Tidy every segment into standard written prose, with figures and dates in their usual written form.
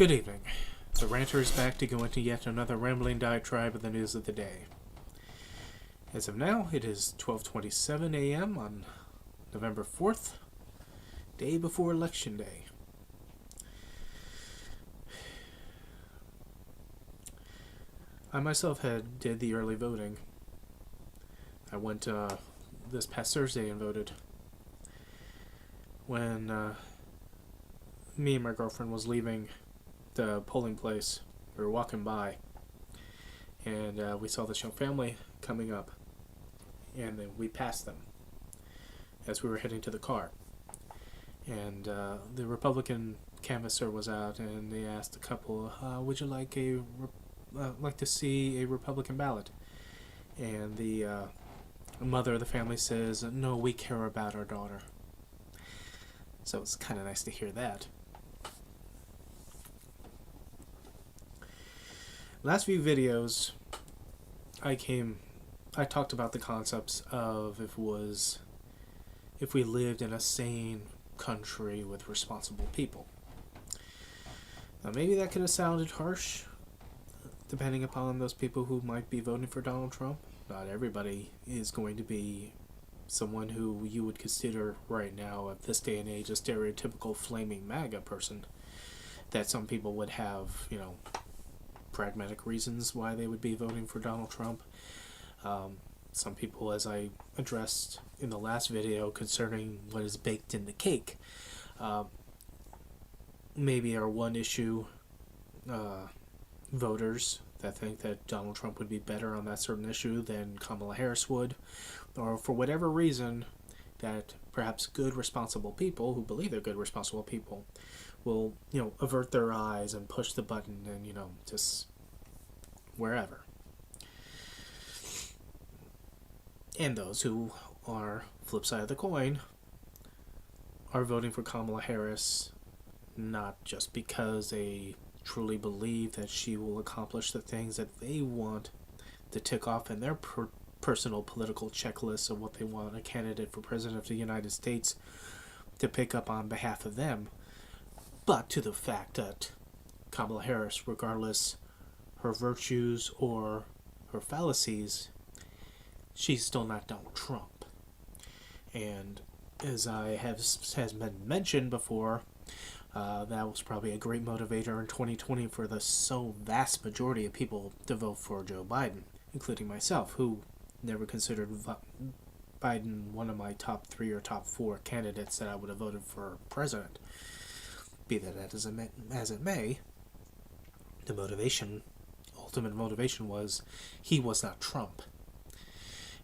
Good evening. The Ranter is back to go into yet another rambling diatribe of the news of the day. As of now, it is 12:27 a.m. on November 4th, day before Election Day. I myself did the early voting. I went this past Thursday and voted. When me and my girlfriend was leaving the polling place, we were walking by, and we saw this young family coming up, and then we passed them as we were heading to the car. And the Republican canvasser was out, and they asked the couple, "Would you like to see a Republican ballot?" And the mother of the family says, "No, we care about our daughter." So it's kind of nice to hear that. Last few videos, I talked about the concepts of if we lived in a sane country with responsible people. Now maybe that could have sounded harsh, depending upon those people who might be voting for Donald Trump. Not everybody is going to be someone who you would consider right now at this day and age a stereotypical flaming MAGA person. That some people would have, pragmatic reasons why they would be voting for Donald Trump. Some people, as I addressed in the last video concerning what is baked in the cake, maybe are one issue voters that think that Donald Trump would be better on that certain issue than Kamala Harris would, or for whatever reason that perhaps good, responsible people who believe they're good, responsible people will, avert their eyes and push the button and, just wherever. And those who are, flip side of the coin, are voting for Kamala Harris not just because they truly believe that she will accomplish the things that they want to tick off in their personal political checklist of what they want a candidate for president of the United States to pick up on behalf of them, but to the fact that Kamala Harris, regardless her virtues or her fallacies, she's still not Donald Trump. And as has been mentioned before, that was probably a great motivator in 2020 for the so vast majority of people to vote for Joe Biden, including myself, who never considered Biden one of my top 3 or top 4 candidates that I would have voted for president. Be that as it may, the ultimate motivation was he was not Trump.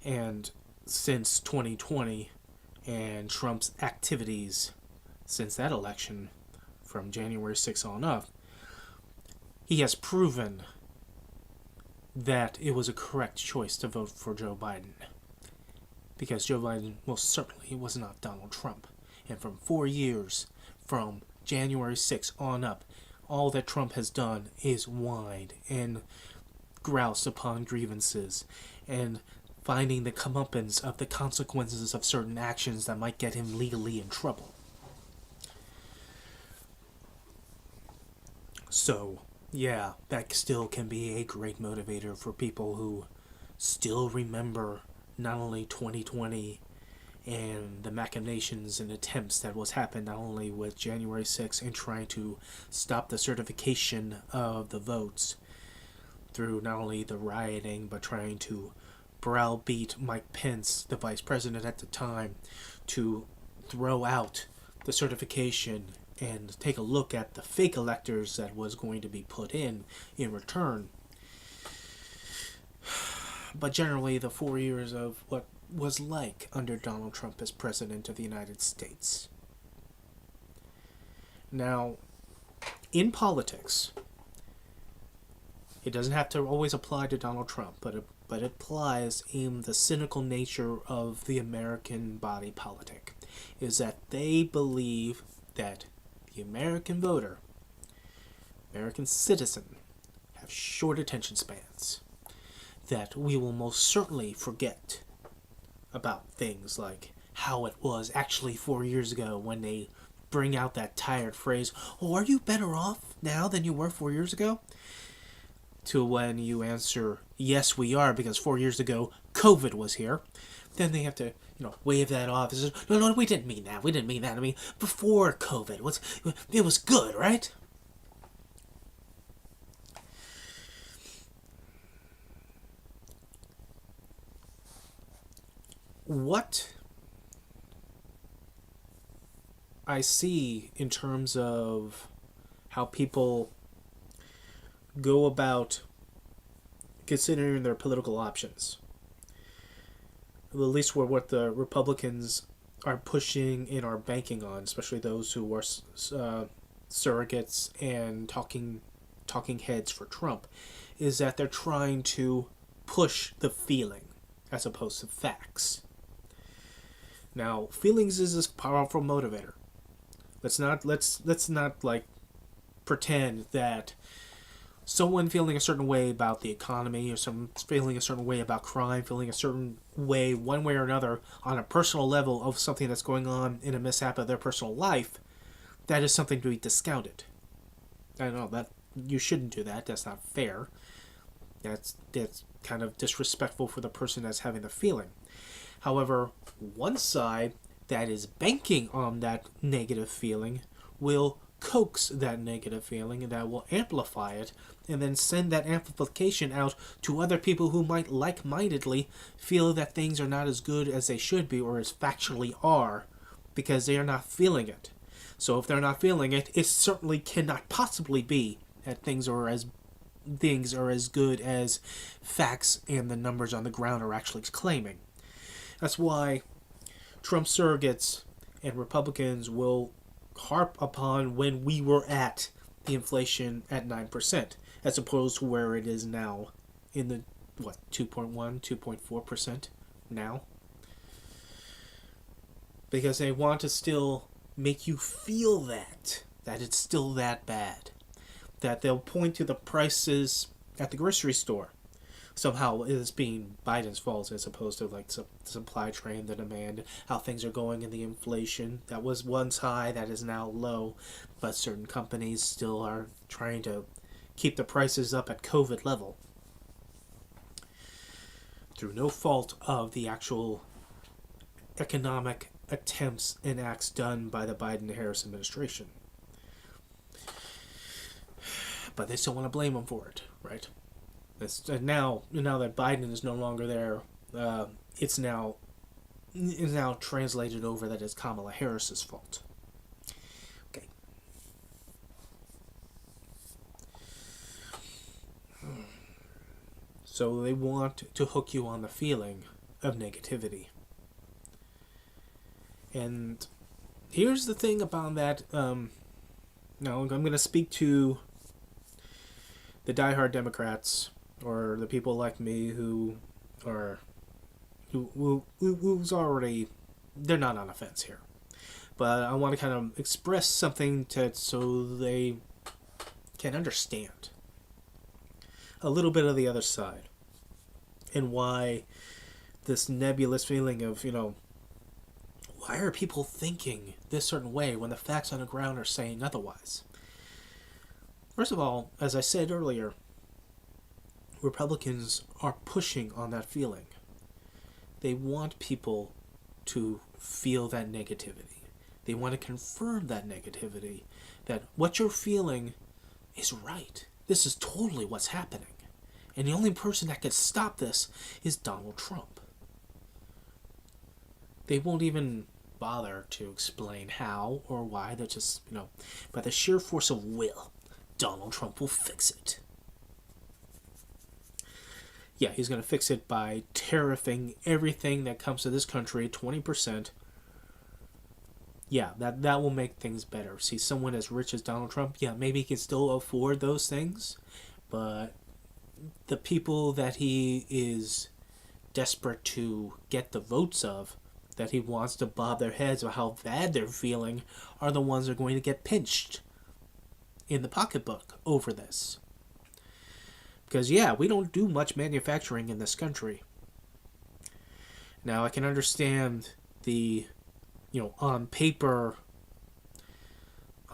And since 2020 and Trump's activities since that election from January 6th on up, he has proven that it was a correct choice to vote for Joe Biden. Because Joe Biden most certainly was not Donald Trump. And from 4 years, from January 6th on up, all that Trump has done is whine and grouse upon grievances and finding the comeuppance of the consequences of certain actions that might get him legally in trouble. So, yeah, that still can be a great motivator for people who still remember not only 2020 and the machinations and attempts that was happened not only with January 6th and trying to stop the certification of the votes through not only the rioting but trying to browbeat Mike Pence, the vice president at the time, to throw out the certification and take a look at the fake electors that was going to be put in return. But generally, the 4 years of what was like under Donald Trump as president of the United States. Now, in politics, it doesn't have to always apply to Donald Trump, but it applies in the cynical nature of the American body politic, is that they believe that the American voter, American citizen, have short attention spans, that we will most certainly forget about things like how it was actually 4 years ago when they bring out that tired phrase, oh, are you better off now than you were 4 years ago? To when you answer, yes, we are, because 4 years ago, COVID was here. Then they have to, wave that off. Says, no, we didn't mean that. We didn't mean that. I mean, before COVID, it was good, right? What I see in terms of how people go about considering their political options, at least for what the Republicans are pushing and are banking on, especially those who are surrogates and talking heads for Trump, is that they're trying to push the feeling as opposed to facts. Now, feelings is this powerful motivator. Let's not like pretend that someone feeling a certain way about the economy, or someone feeling a certain way about crime, feeling a certain way, one way or another, on a personal level of something that's going on in a mishap of their personal life, that is something to be discounted. I know that you shouldn't do that. That's not fair. That's kind of disrespectful for the person that's having the feeling. However, one side that is banking on that negative feeling will coax that negative feeling, and that will amplify it, and then send that amplification out to other people who might like-mindedly feel that things are not as good as they should be or as factually are, because they are not feeling it. So if they're not feeling it, it certainly cannot possibly be that things are as good as facts and the numbers on the ground are actually claiming. That's why Trump surrogates and Republicans will harp upon when we were at the inflation at 9%, as opposed to where it is now in the, 2.1, 2.4% now. Because they want to still make you feel that it's still that bad. That they'll point to the prices at the grocery store. Somehow it is being Biden's fault, as opposed to like the supply chain, the demand, how things are going, and the inflation that was once high, that is now low, but certain companies still are trying to keep the prices up at COVID level through no fault of the actual economic attempts and acts done by the Biden-Harris administration. But they still want to blame them for it, right? Now that Biden is no longer there, it's now translated over that it's Kamala Harris's fault. Okay. So they want to hook you on the feeling of negativity. And here's the thing about that. Now I'm going to speak to the diehard Democrats, or the people like me who's already, they're not on the fence here. But I want to kind of express something so they can understand a little bit of the other side, and why this nebulous feeling of, why are people thinking this certain way when the facts on the ground are saying otherwise? First of all, as I said earlier, Republicans are pushing on that feeling. They want people to feel that negativity. They want to confirm that negativity, that what you're feeling is right. This is totally what's happening. And the only person that could stop this is Donald Trump. They won't even bother to explain how or why. They're just, by the sheer force of will, Donald Trump will fix it. Yeah, he's going to fix it by tariffing everything that comes to this country 20%. Yeah, that will make things better. See, someone as rich as Donald Trump, yeah, maybe he can still afford those things, but the people that he is desperate to get the votes of, that he wants to bob their heads about how bad they're feeling, are the ones that are going to get pinched in the pocketbook over this. Because, yeah, we don't do much manufacturing in this country. Now, I can understand the, on paper,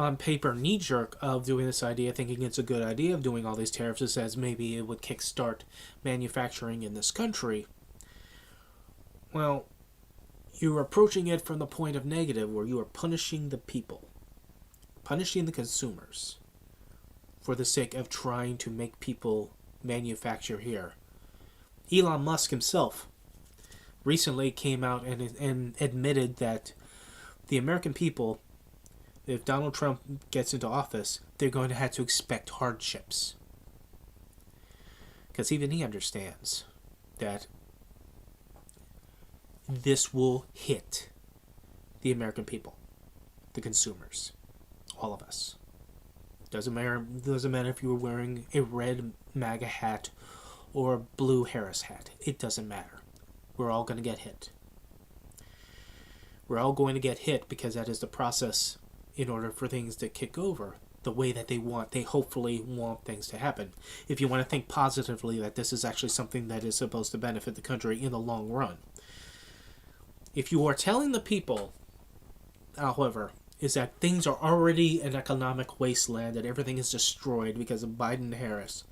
on paper knee-jerk of doing this idea, thinking it's a good idea of doing all these tariffs. It says maybe it would kickstart manufacturing in this country. Well, you're approaching it from the point of negative, where you are punishing the people, punishing the consumers, for the sake of trying to make people manufacture here. Elon Musk himself recently came out and admitted that the American people, if Donald Trump gets into office, they're going to have to expect hardships. Because even he understands that this will hit the American people, the consumers, all of us. Doesn't matter if you were wearing a red MAGA hat or a blue Harris hat. It doesn't matter. We're all going to get hit. We're all going to get hit because that is the process in order for things to kick over the way that they want. They hopefully want things to happen. If you want to think positively that this is actually something that is supposed to benefit the country in the long run. If you are telling the people, however, is that things are already an economic wasteland, that everything is destroyed because of Biden and Harris,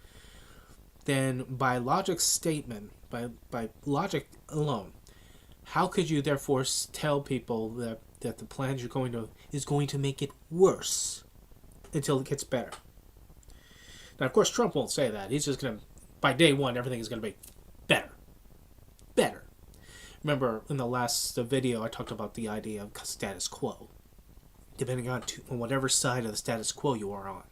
then by logic statement, by logic alone, how could you therefore tell people that the plan is going to make it worse until it gets better? Now, of course, Trump won't say that. He's just going to, by day one, everything is going to be better. Better. Remember, in the last video, I talked about the idea of status quo. Depending on whatever side of the status quo you are on.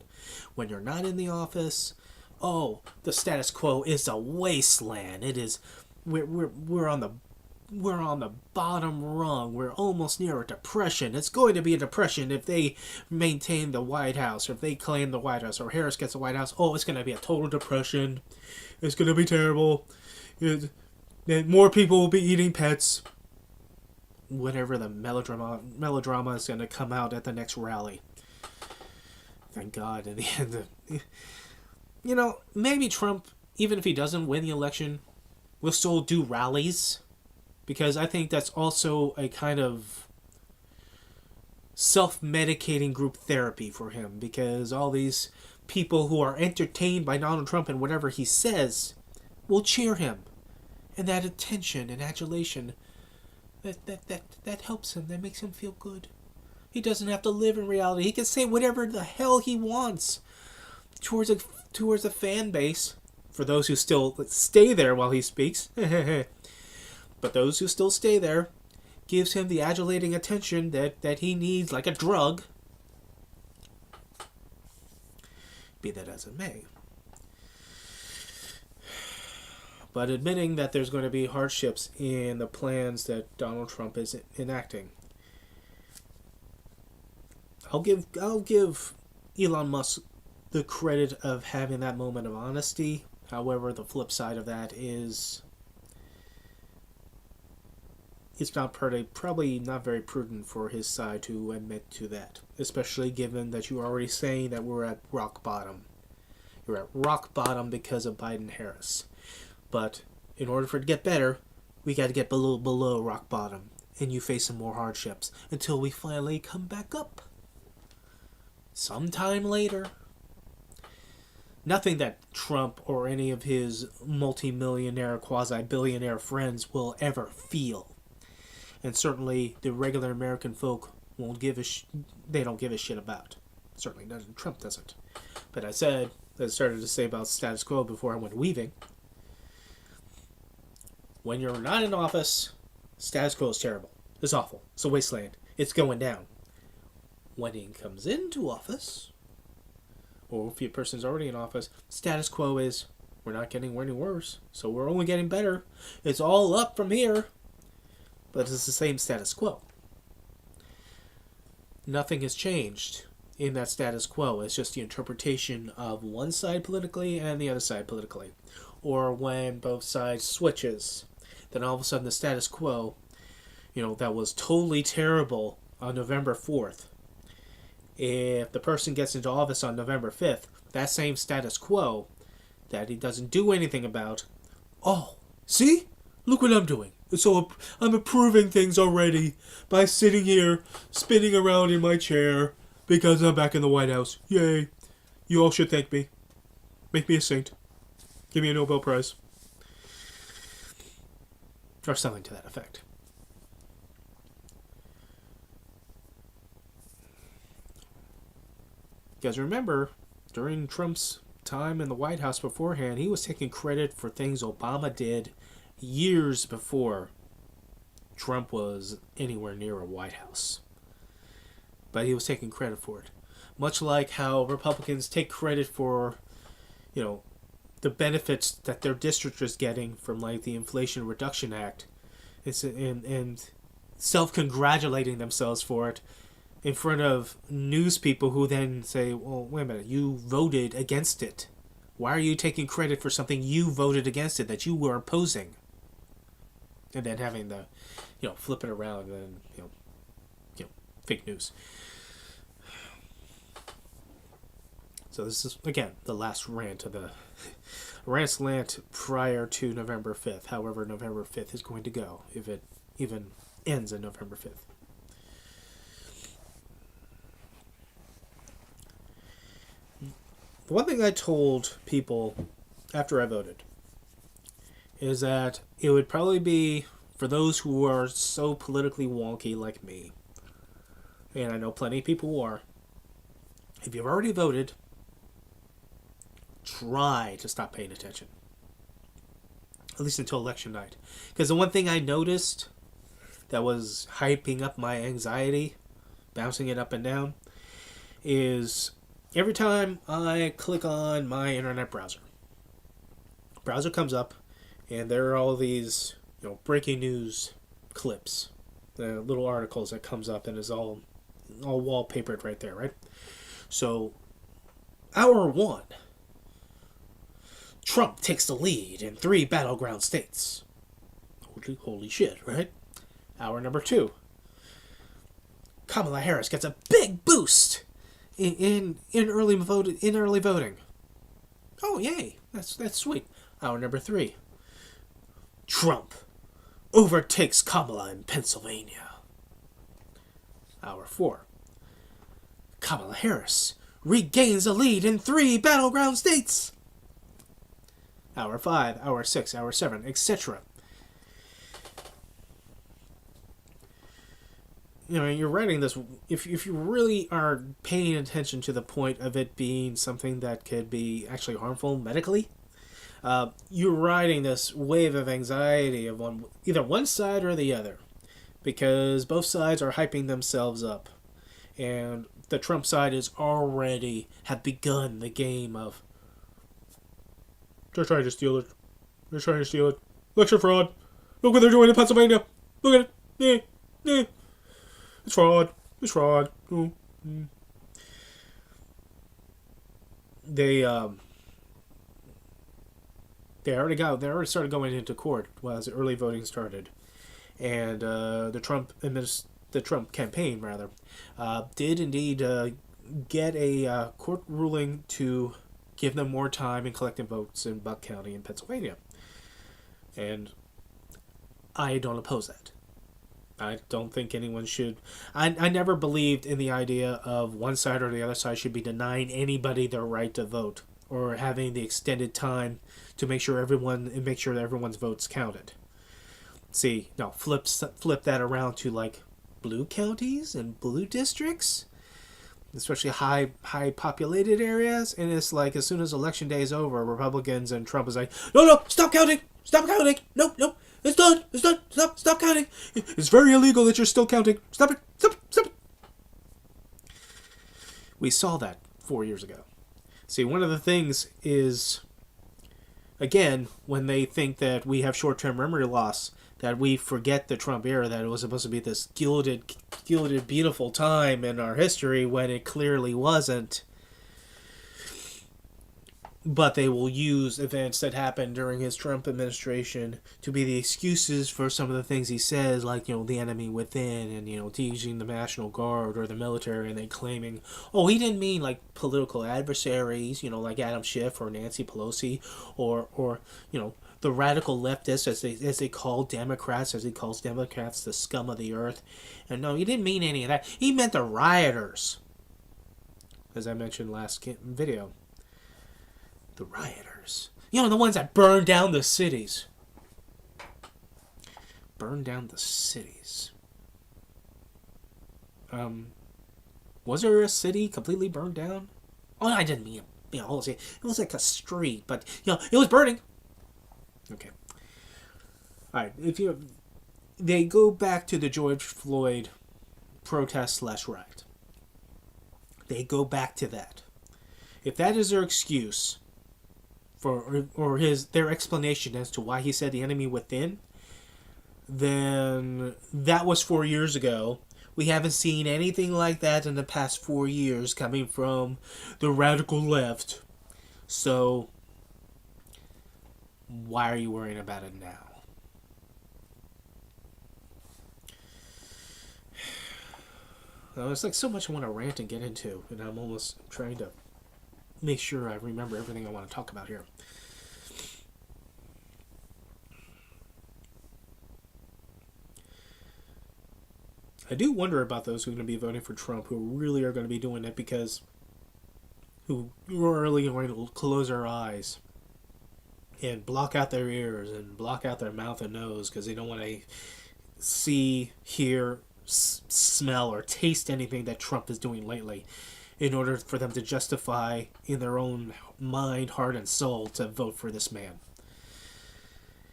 When you're not in the office, oh, the status quo is a wasteland. It is, we're on the bottom rung. We're almost near a depression. It's going to be a depression if they maintain the White House, or if they claim the White House, or Harris gets the White House. Oh, it's going to be a total depression. It's going to be terrible. More people will be eating pets. Whatever the melodrama is going to come out at the next rally. Thank God, in the end. Maybe Trump, even if he doesn't win the election, will still do rallies. Because I think that's also a kind of self-medicating group therapy for him. Because all these people who are entertained by Donald Trump and whatever he says will cheer him. And that attention and adulation, that helps him. That makes him feel good. He doesn't have to live in reality. He can say whatever the hell he wants towards a fan base. For those who still stay there while he speaks. But those who still stay there, gives him the adulating attention that he needs, like a drug. Be that as it may. But admitting that there's going to be hardships in the plans that Donald Trump is enacting. I'll give Elon Musk the credit of having that moment of honesty. However, the flip side of that is it's probably not very prudent for his side to admit to that, especially given that you're already saying that we're at rock bottom. You're at rock bottom because of Biden-Harris. But in order for it to get better, we got to get below rock bottom, and you face some more hardships until we finally come back up. Sometime later. Nothing that Trump or any of his multi-millionaire, quasi-billionaire friends will ever feel. And certainly the regular American folk won't give they don't give a shit about. Certainly Trump doesn't. But I started to say about status quo before I went weaving. When you're not in office, status quo is terrible. It's awful. It's a wasteland. It's going down. When he comes into office, or if a person's already in office, status quo is we're not getting any worse, so we're only getting better. It's all up from here. But it's the same status quo. Nothing has changed in that status quo. It's just the interpretation of one side politically and the other side politically. Or when both sides switches, then all of a sudden the status quo, that was totally terrible on November 4th. If the person gets into office on November 5th, that same status quo that he doesn't do anything about, oh, see? Look what I'm doing. So I'm improving things already by sitting here, spinning around in my chair, because I'm back in the White House. Yay. You all should thank me. Make me a saint. Give me a Nobel Prize. Or something to that effect. Because remember, during Trump's time in the White House beforehand, he was taking credit for things Obama did years before Trump was anywhere near a White House. But he was taking credit for it. Much like how Republicans take credit for, the benefits that their district is getting from like the Inflation Reduction Act, and self-congratulating themselves for it in front of news people who then say, well, wait a minute, you voted against it. Why are you taking credit for something you voted against it, that you were opposing? And then having the, flip it around and, fake news. So this is, again, the last rant of the rant's rant prior to November 5th. However, November 5th is going to go, if it even ends on November 5th. One thing I told people after I voted is that it would probably be, for those who are so politically wonky like me, and I know plenty of people who are, if you've already voted, try to stop paying attention. At least until election night. Because the one thing I noticed that was hyping up my anxiety, bouncing it up and down, is every time I click on my internet browser comes up, and there are all these, breaking news clips, the little articles that comes up, and is all wallpapered right there, right? So, hour 1, Trump takes the lead in 3 battleground states. Holy shit, right? Hour number 2, Kamala Harris gets a big boost in early voting. Oh, yay! That's sweet. Hour number 3, Trump overtakes Kamala in Pennsylvania. Hour 4, Kamala Harris regains a lead in 3 battleground states. Hour 5, hour 6, hour 7, etc. You're writing this, if you really are paying attention to the point of it being something that could be actually harmful medically, you're riding this wave of anxiety of either one side or the other, because both sides are hyping themselves up, and the Trump side is already have begun the game of they're trying to steal it. Election fraud. Look what they're doing in Pennsylvania. Look at it. It's fraud. Oh. They already started going into court as the early voting started, and the Trump campaign rather did indeed get a court ruling to give them more time in collecting votes in Buck County in Pennsylvania. And I don't oppose that. I don't think anyone should. I never believed in the idea of one side or the other side should be denying anybody their right to vote, or having the extended time to make sure that everyone's votes counted. See, no, flip that around to like blue counties and blue districts, especially high populated areas, and it's like as soon as election day is over, Republicans and Trump is like, no, stop counting, no, it's done, stop counting. It's very illegal that you're still counting. Stop it. We saw that 4 years ago. See, one of the things is, again, when they think that we have short-term memory loss, that we forget the Trump era, that it was supposed to be this gilded, beautiful time in our history when it clearly wasn't. But they will use events that happened during his Trump administration to be the excuses for some of the things he says, like, the enemy within, and, teasing the National Guard or the military, and they claiming, oh, he didn't mean, like, political adversaries, like Adam Schiff or Nancy Pelosi, or the radical leftists, as they call Democrats, as he calls Democrats the scum of the earth. And no, he didn't mean any of that. He meant the rioters. as I mentioned last video. The rioters. You know, the ones that burned down the cities. Burned down the cities. Was there a city completely burned down? Oh, I didn't mean, a whole city. It was like a street, but, it was burning. Okay. Alright, they go back to the George Floyd protest / riot. They go back to that. If that is their excuse for, or their explanation as to why he said the enemy within, then that was 4 years ago. We haven't seen anything like that in the past 4 years coming from the radical left. So, why are you worrying about it now? There's like so much I want to rant and get into, and I'm almost trying to make sure I remember everything I want to talk about here. I do wonder about those who are going to be voting for Trump, who really are going to be doing it because who are really going to close their eyes and block out their ears and block out their mouth and nose because they don't want to see, hear, smell, or taste anything that Trump is doing lately in order for them to justify in their own mind, heart, and soul to vote for this man.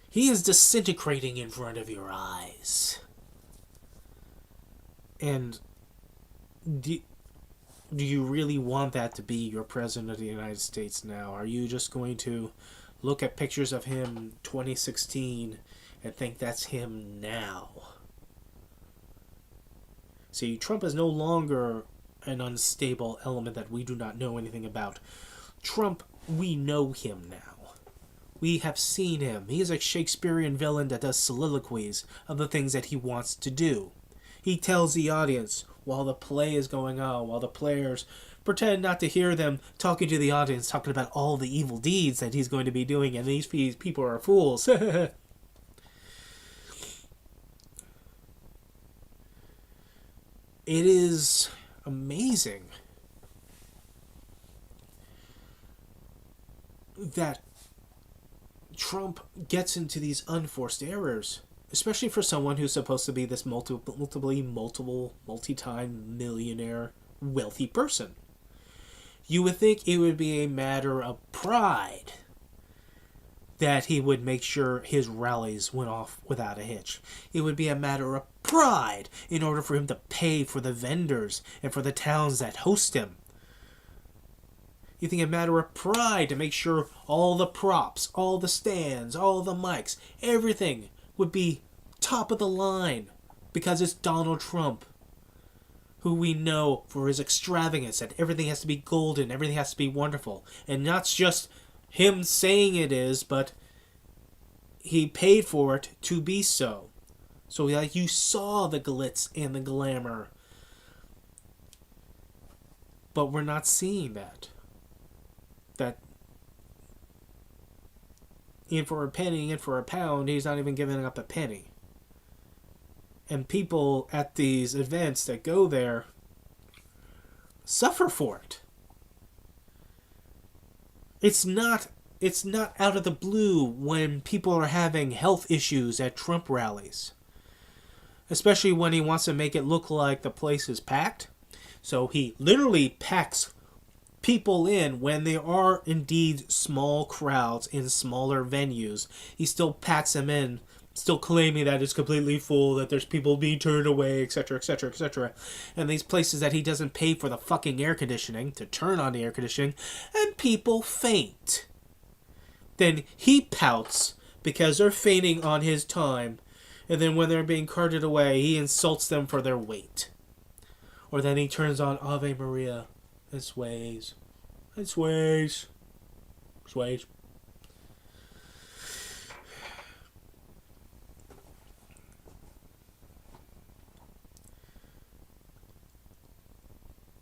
He is disintegrating in front of your eyes. And do you really want that to be your president of the United States now? Are you just going to look at pictures of him 2016 and think that's him now? See, Trump is no longer an unstable element that we do not know anything about. Trump, we know him now. We have seen him. He is a Shakespearean villain that does soliloquies of the things that he wants to do. He tells the audience while the play is going on, while the players pretend not to hear them talking to the audience, talking about all the evil deeds that he's going to be doing, and these people are fools. It is amazing that Trump gets into these unforced errors, especially for someone who's supposed to be this multi-time millionaire wealthy person. You would think it would be a matter of pride that he would make sure his rallies went off without a hitch. It would be a matter of pride in order for him to pay for the vendors and for the towns that host him. You think a matter of pride to make sure all the props, all the stands, all the mics, everything would be top of the line because it's Donald Trump, who we know for his extravagance, that everything has to be golden, everything has to be wonderful. And not just him saying it is, but he paid for it to be so. So like you saw the glitz and the glamour. But we're not seeing that. That in for a penny, in for a pound, he's not even giving up a penny. And people at these events that go there suffer for it. It's not out of the blue when people are having health issues at Trump rallies. Especially when he wants to make it look like the place is packed. So he literally packs people in when there are indeed small crowds in smaller venues. He still packs them in, still claiming that it's completely full, that there's people being turned away, etc., etc., etc. And these places that he doesn't pay for the fucking air conditioning, to turn on the air conditioning, and people faint. Then he pouts because they're fainting on his time, and then when they're being carted away, he insults them for their weight. Or then he turns on Ave Maria and sways. And sways. Sways.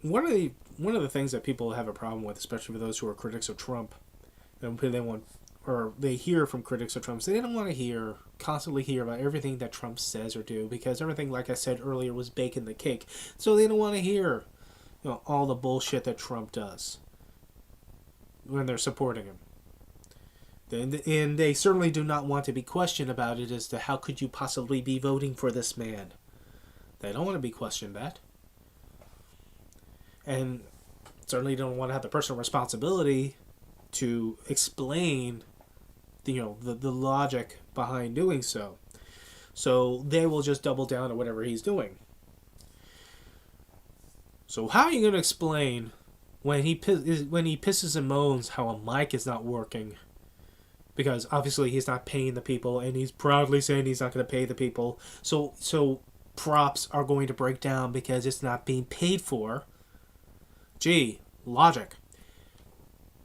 One of the things that people have a problem with, especially for those who are critics of Trump, and they hear from critics of Trump, so they don't want to constantly hear about everything that Trump says or do, because everything, like I said earlier, was baking the cake. So they don't want to hear all the bullshit that Trump does when they're supporting him. And they certainly do not want to be questioned about it as to how could you possibly be voting for this man. They don't want to be questioned that. And certainly don't want to have the personal responsibility to explain the logic behind doing so. So they will just double down on whatever he's doing. So how are you going to explain when he pisses and moans how a mic is not working? Because obviously he's not paying the people, and he's proudly saying he's not going to pay the people. So props are going to break down because it's not being paid for. Gee, logic.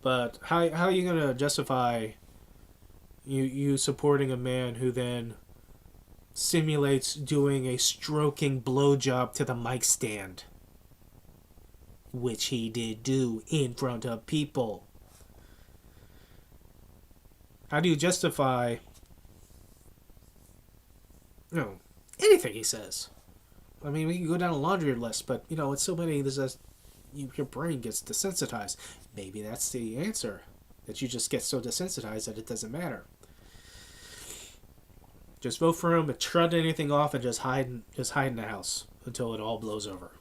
But how are you going to justify you supporting a man who then simulates doing a stroking blowjob to the mic stand? Which he did do in front of people. How do you justify anything he says? I mean, we can go down a laundry list, but it's so many. Your brain gets desensitized. Maybe that's the answer, that you just get so desensitized that it doesn't matter. Just vote for him, but shut anything off, and just hide in the house until it all blows over.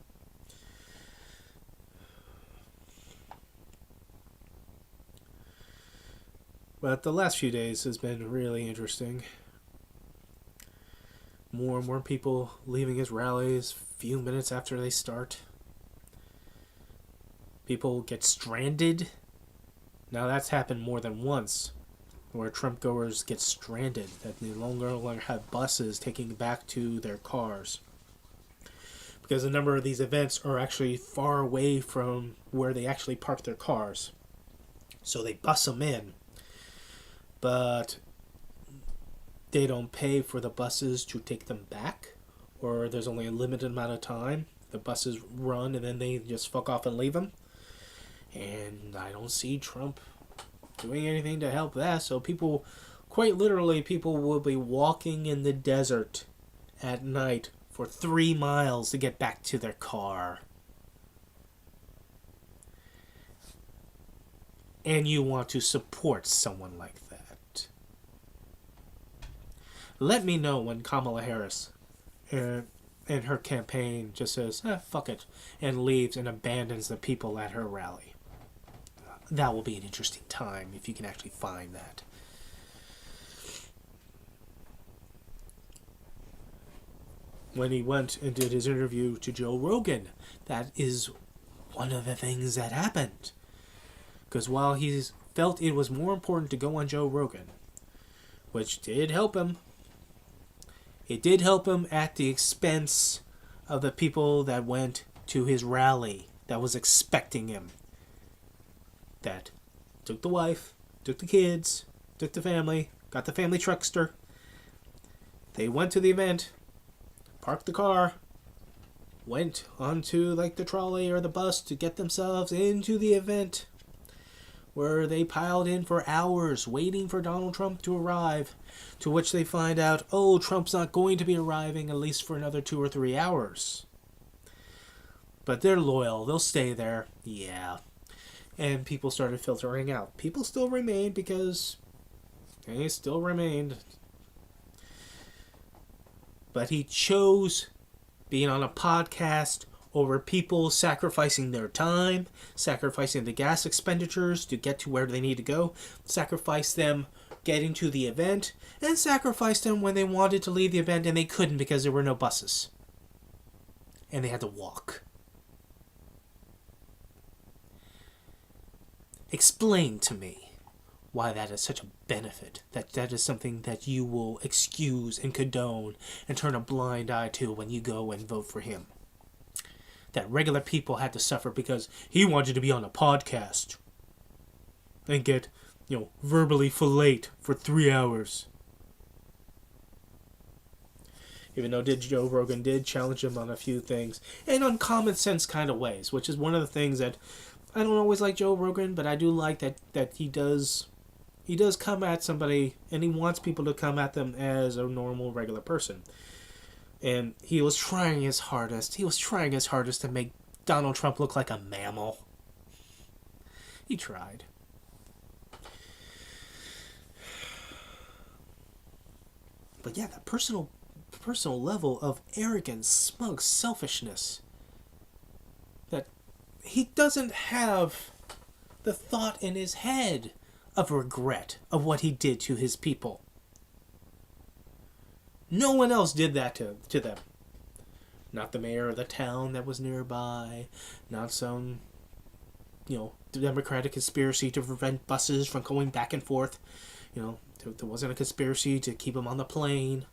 But the last few days has been really interesting. More and more people leaving his rallies a few minutes after they start. People get stranded. Now that's happened more than once, where Trump goers get stranded, that they no longer have buses taking back to their cars. Because a number of these events are actually far away from where they actually park their cars. So they bus them in. But they don't pay for the buses to take them back, or there's only a limited amount of time. The buses run and then they just fuck off and leave them. And I don't see Trump doing anything to help that. So people, quite literally, people will be walking in the desert at night for 3 miles to get back to their car. And you want to support someone like that. Let me know when Kamala Harris and her campaign just says, fuck it, and leaves and abandons the people at her rally. That will be an interesting time if you can actually find that. When he went and did his interview to Joe Rogan, that is one of the things that happened. Because while he felt it was more important to go on Joe Rogan, which did help him, it did help him at the expense of the people that went to his rally that was expecting him. That took the wife, took the kids, took the family, got the family truckster. They went to the event, parked the car, went onto the trolley or the bus to get themselves into the event, where they piled in for hours waiting for Donald Trump to arrive, to which they find out, Trump's not going to be arriving at least for another 2 or 3 hours. But they're loyal. They'll stay there. Yeah. And people started filtering out. People still remained because they still remained. But he chose being on a podcast over people sacrificing their time, sacrificing the gas expenditures to get to where they need to go, sacrifice them getting to the event, and sacrifice them when they wanted to leave the event and they couldn't because there were no buses. And they had to walk. Explain to me why that is such a benefit, that is something that you will excuse and condone and turn a blind eye to when you go and vote for him. That regular people had to suffer because he wanted to be on a podcast and get, verbally filleted for 3 hours. Even though Joe Rogan did challenge him on a few things, and on common sense kind of ways, which is one of the things that I don't always like Joe Rogan, but I do like that he does come at somebody, and he wants people to come at them as a normal, regular person. And he was trying his hardest. He was trying his hardest to make Donald Trump look like a mammal. He tried. But yeah, that personal level of arrogance, smug selfishness, that he doesn't have the thought in his head of regret of what he did to his people. No one else did that to them. Not the mayor of the town that was nearby, not some, Democratic conspiracy to prevent buses from going back and forth. There wasn't a conspiracy to keep him on the plane.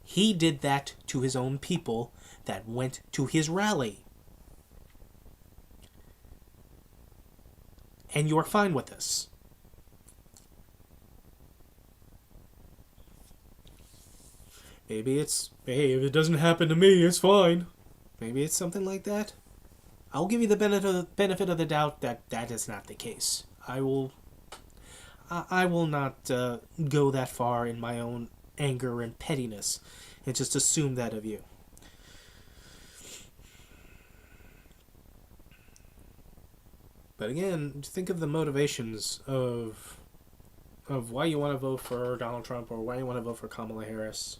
He did that to his own people that went to his rally. And you're fine with this. Maybe it's, hey, if it doesn't happen to me, it's fine. Maybe it's something like that. I'll give you the benefit of the doubt that that is not the case. I will not go that far in my own anger and pettiness and just assume that of you. But again, think of the motivations of why you want to vote for Donald Trump or why you want to vote for Kamala Harris.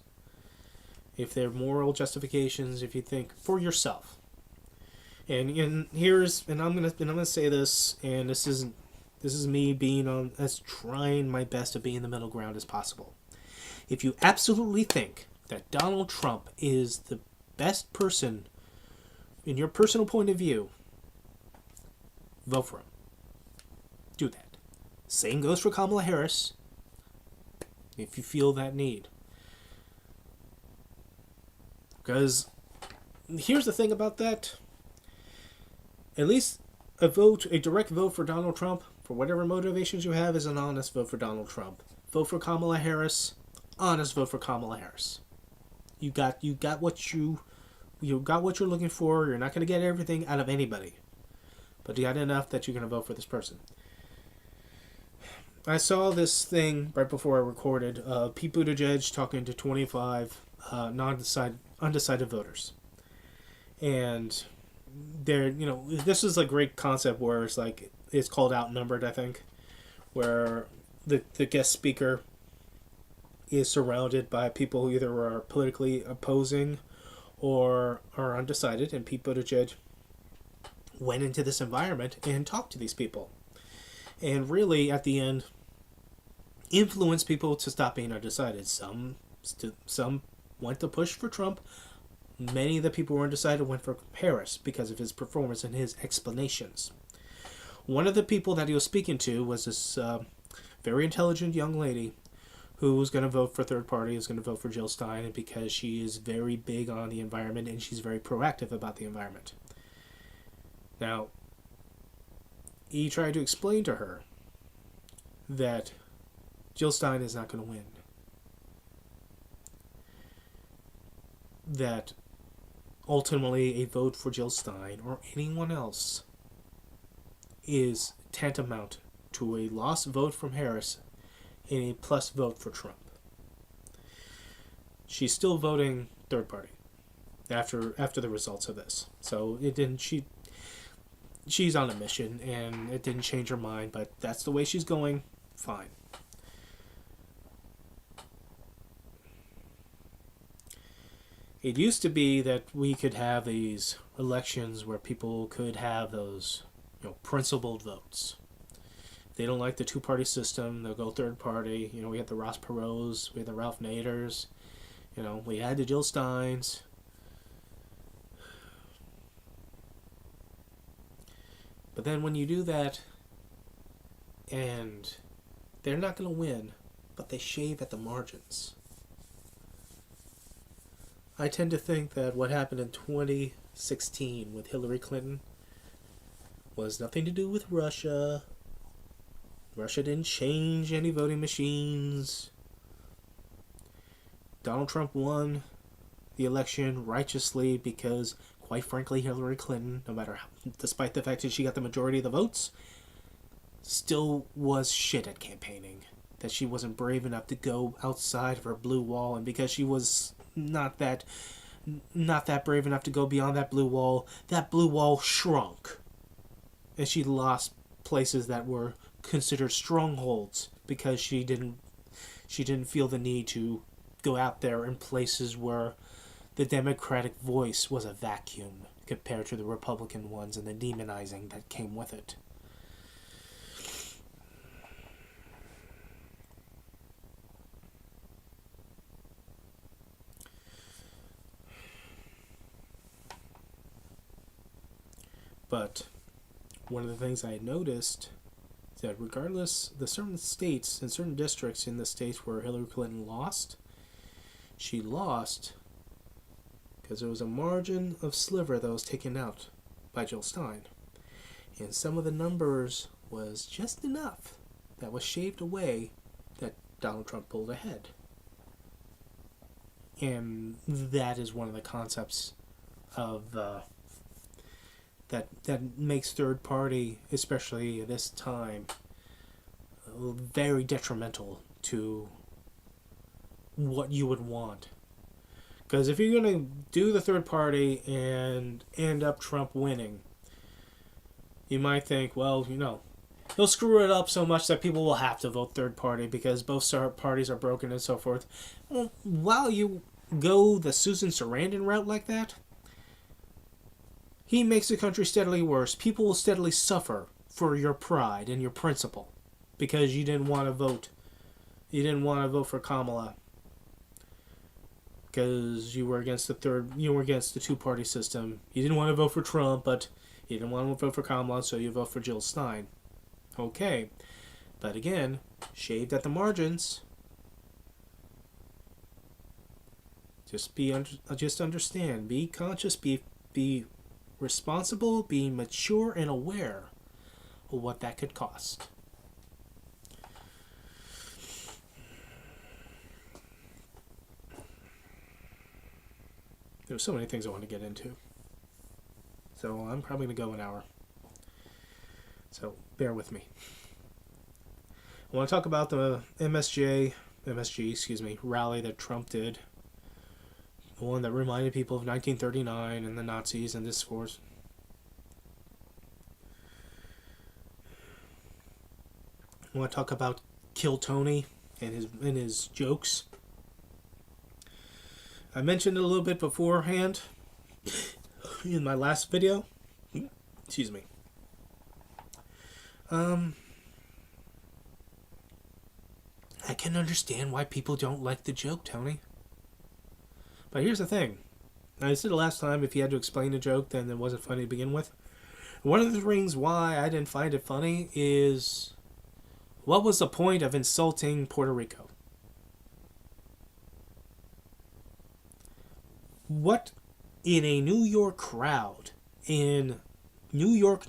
If they're moral justifications, if you think for yourself. And I'm gonna say this, and this is me being trying my best to be in the middle ground as possible. If you absolutely think that Donald Trump is the best person in your personal point of view, vote for him. Do that. Same goes for Kamala Harris, if you feel that need. Because here's the thing about that. At least a direct vote for Donald Trump, for whatever motivations you have, is an honest vote for Donald Trump. Vote for Kamala Harris, honest vote for Kamala Harris. You got what you're looking for. You're not going to get everything out of anybody, but you got enough that you're going to vote for this person. I saw this thing right before I recorded. Pete Buttigieg talking to 25 undecided voters, and this is a great concept where it's called outnumbered, I think, where the guest speaker is surrounded by people who either are politically opposing or are undecided, and Pete Buttigieg went into this environment and talked to these people, and really at the end influenced people to stop being undecided. Some went to push for Trump. Many of the people who were undecided went for Harris because of his performance and his explanations. One of the people that he was speaking to was this very intelligent young lady who was going to vote for third party, is going to vote for Jill Stein, because she is very big on the environment and she's very proactive about the environment. Now, he tried to explain to her that Jill Stein is not going to win. That ultimately a vote for Jill Stein or anyone else is tantamount to a lost vote from Harris and a plus vote for Trump. She's still voting third party after the results of this. So it didn't. She's on a mission, and it didn't change her mind. But that's the way she's going. Fine. It used to be that we could have these elections where people could have those, principled votes. If they don't like the two-party system, they'll go third party. We had the Ross Perot's, we had the Ralph Naders, we had the Jill Steins. But then when you do that, and they're not going to win, but they shave at the margins. I tend to think that what happened in 2016 with Hillary Clinton was nothing to do with Russia. Russia didn't change any voting machines. Donald Trump won the election righteously because, quite frankly, Hillary Clinton, despite the fact that she got the majority of the votes, still was shit at campaigning. That she wasn't brave enough to go outside of her blue wall, and because she was not that not that brave enough to go beyond that blue wall. That blue wall shrunk. And she lost places that were considered strongholds because she didn't feel the need to go out there in places where the Democratic voice was a vacuum compared to the Republican ones and the demonizing that came with it. But one of the things I had noticed is that regardless, the certain states and certain districts in the states where Hillary Clinton lost, she lost because there was a margin of sliver that was taken out by Jill Stein. And some of the numbers was just enough that was shaved away that Donald Trump pulled ahead. And that is one of the concepts of that makes third party, especially at this time, very detrimental to what you would want. Because if you're going to do the third party and end up Trump winning, you might think, well, he'll screw it up so much that people will have to vote third party because both parties are broken and so forth. Well, while you go the Susan Sarandon route like that, he makes the country steadily worse. People will steadily suffer for your pride and your principle because you didn't want to vote. You didn't want to vote for Kamala because you were against the two-party system. You didn't want to vote for Trump, but you didn't want to vote for Kamala, so you vote for Jill Stein. Okay, but again, shaved at the margins. Just understand. Be conscious. Be responsible. Be mature and aware of what that could cost. There's so many things I want to get into. So I'm probably going to go an hour. So bear with me. I want to talk about the MSG, rally that Trump did. The one that reminded people of 1939 and the Nazis and discourse. I want to talk about Kill Tony and his jokes. I mentioned it a little bit beforehand in my last video. Excuse me. I can understand why people don't like the joke, Tony. But here's the thing. I said the last time if you had to explain a joke, then it wasn't funny to begin with. One of the reasons why I didn't find it funny is, what was the point of insulting Puerto Rico? What, in a New York crowd, in New York,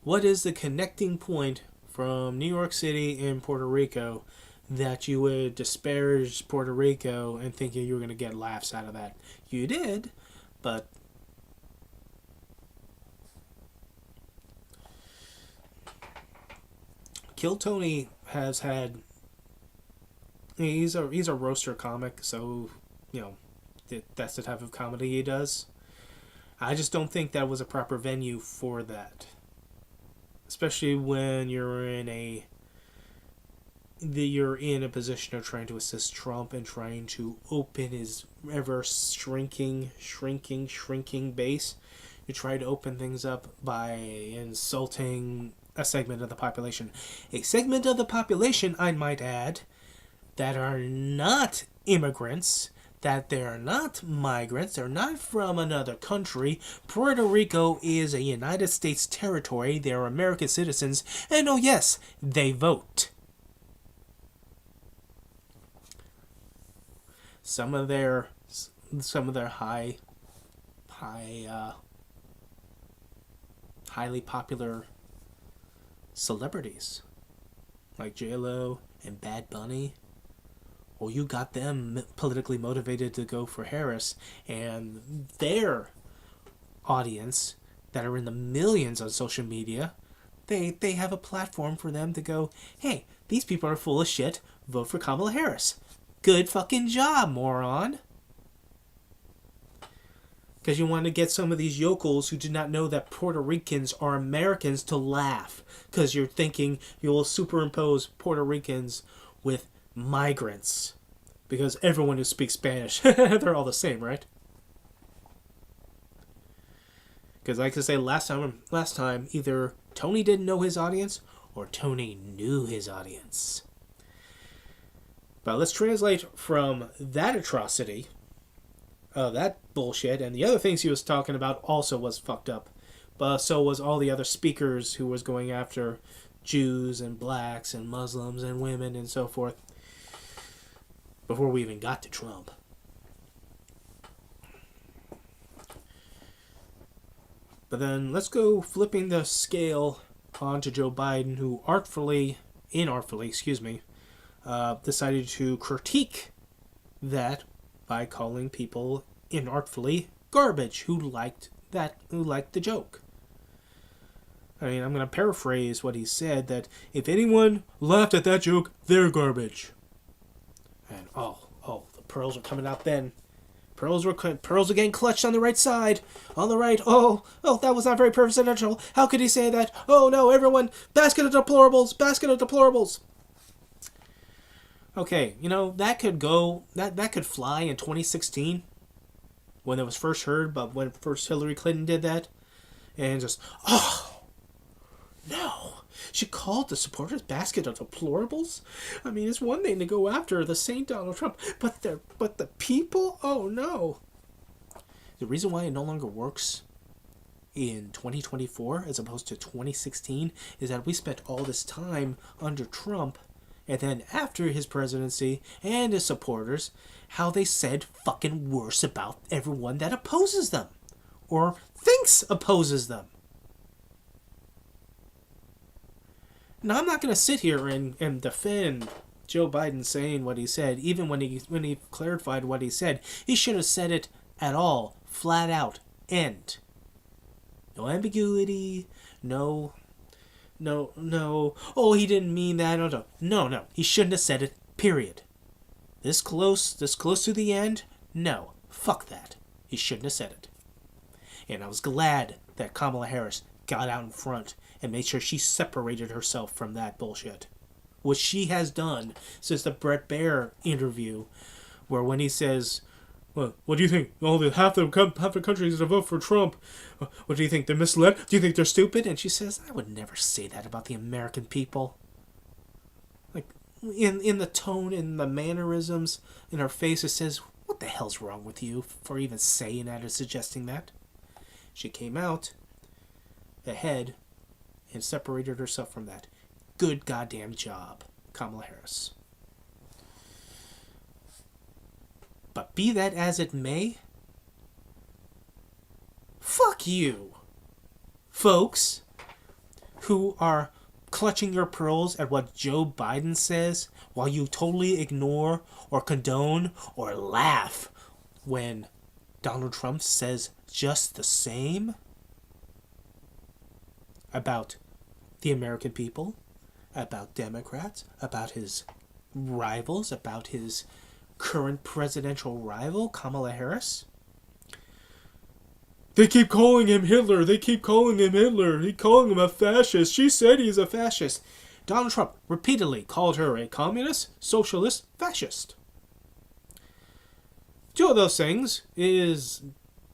what is the connecting point from New York City and Puerto Rico that you would disparage Puerto Rico and thinking you were going to get laughs out of that? You did, but Kill Tony has had, he's a roaster comic, so that's the type of comedy he does. I just don't think that was a proper venue for that, especially when you're in a position of trying to assist Trump and trying to open his ever shrinking base. You try to open things up by insulting a segment of the population. A segment of the population, I might add, that are not immigrants, that they're not migrants, they're not from another country. Puerto Rico is a United States territory, they're American citizens, and oh yes, they vote. Some of their highly popular celebrities like J-Lo and Bad Bunny, well, you got them politically motivated to go for Harris, and their audience that are in the millions on social media, they have a platform for them to go, hey, these people are full of shit, vote for Kamala Harris. Good fucking job, moron. Because you want to get some of these yokels who do not know that Puerto Ricans are Americans to laugh. Because you're thinking you'll superimpose Puerto Ricans with migrants. Because everyone who speaks Spanish, they're all the same, right? Because like I say, last time, either Tony didn't know his audience, or Tony knew his audience. But let's translate from that atrocity, that bullshit, and the other things he was talking about also was fucked up. But so was all the other speakers who was going after Jews and blacks and Muslims and women and so forth. Before we even got to Trump. But then let's go flipping the scale onto Joe Biden, who inartfully, decided to critique that by calling people inartfully garbage who liked the joke. I mean, I'm going to paraphrase what he said, that if anyone laughed at that joke, they're garbage. And the pearls are coming out then. Pearls are getting clutched on the right side. On the right. Oh, that was not very presidential. How could he say that? Oh no, everyone, basket of deplorables. Okay, that could fly in 2016 when it was first heard, but when first Hillary Clinton did that, and just, no. She called the supporters basket of deplorables? I mean, it's one thing to go after the Saint Donald Trump, but the people? Oh no. The reason why it no longer works in 2024 as opposed to 2016 is that we spent all this time under Trump, and then after his presidency and his supporters, how they said fucking worse about everyone that opposes them or thinks opposes them. Now, I'm not going to sit here and defend Joe Biden saying what he said. Even when he clarified what he said, he should have said it at all, flat out, end. No ambiguity, no, oh, he didn't mean that, no, he shouldn't have said it, period. This close to the end, no, fuck that. He shouldn't have said it. And I was glad that Kamala Harris got out in front and made sure she separated herself from that bullshit. Which she has done since the Bret Baier interview, where when he says, well, what do you think? Half the country is to vote for Trump. What do you think? They're misled? Do you think they're stupid? And she says, I would never say that about the American people. Like, in the tone, in the mannerisms, in her face, it says, what the hell's wrong with you for even saying that or suggesting that? She came out ahead and separated herself from that. Good goddamn job, Kamala Harris. But be that as it may, fuck you, folks who are clutching your pearls at what Joe Biden says while you totally ignore or condone or laugh when Donald Trump says just the same about the American people, about Democrats, about his rivals, about his current presidential rival, Kamala Harris. They keep calling him Hitler. They keep calling him a fascist. She said he's a fascist. Donald Trump repeatedly called her a communist, socialist, fascist. Two of those things is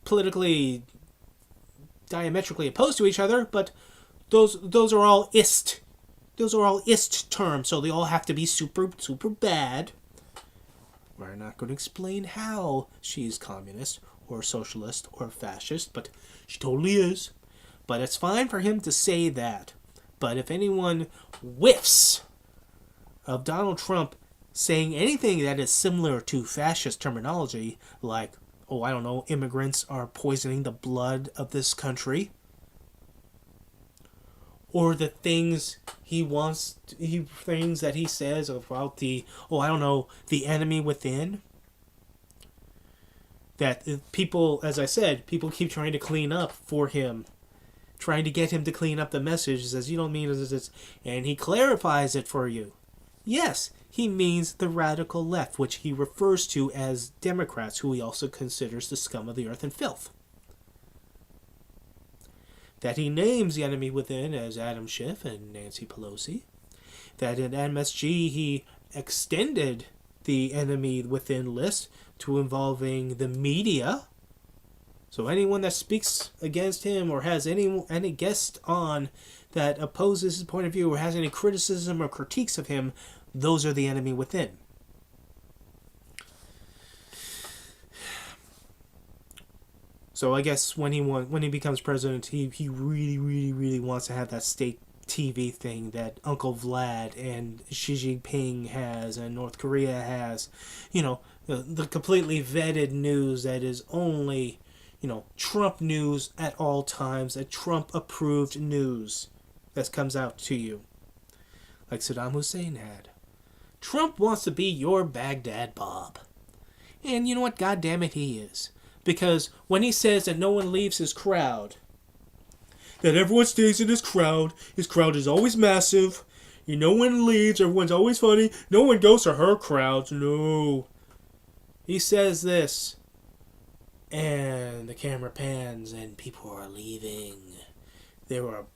politically diametrically opposed to each other, but those are all ist. Those are all ist terms, so they all have to be super, super bad. We're not going to explain how she's communist or socialist or fascist, but she totally is. But it's fine for him to say that. But if anyone whiffs of Donald Trump saying anything that is similar to fascist terminology, like, immigrants are poisoning the blood of this country, or the things things that he says about the enemy within, that people, as I said, people keep trying to clean up for him, trying to get him to clean up the message. He says, you don't mean this, and he clarifies it for you. Yes, he means the radical left, which he refers to as Democrats, who he also considers the scum of the earth and filth. that he names the enemy within as Adam Schiff and Nancy Pelosi, that in MSG he extended the enemy within list to involving the media. So anyone that speaks against him or has any guest on that opposes his point of view or has any criticism or critiques of him, those are the enemy within. So I guess when he becomes president, he really, really, really wants to have that state TV thing that Uncle Vlad and Xi Jinping has and North Korea has. The completely vetted news that is only, Trump news at all times, a Trump-approved news that comes out to you. Like Saddam Hussein had. Trump wants to be your Baghdad Bob. And you know what? God damn it, he is. Because when he says that no one leaves his crowd, that everyone stays in his crowd is always massive, no one leaves, everyone's always funny, no one goes to her crowds, no. He says this, and the camera pans and people are leaving. There are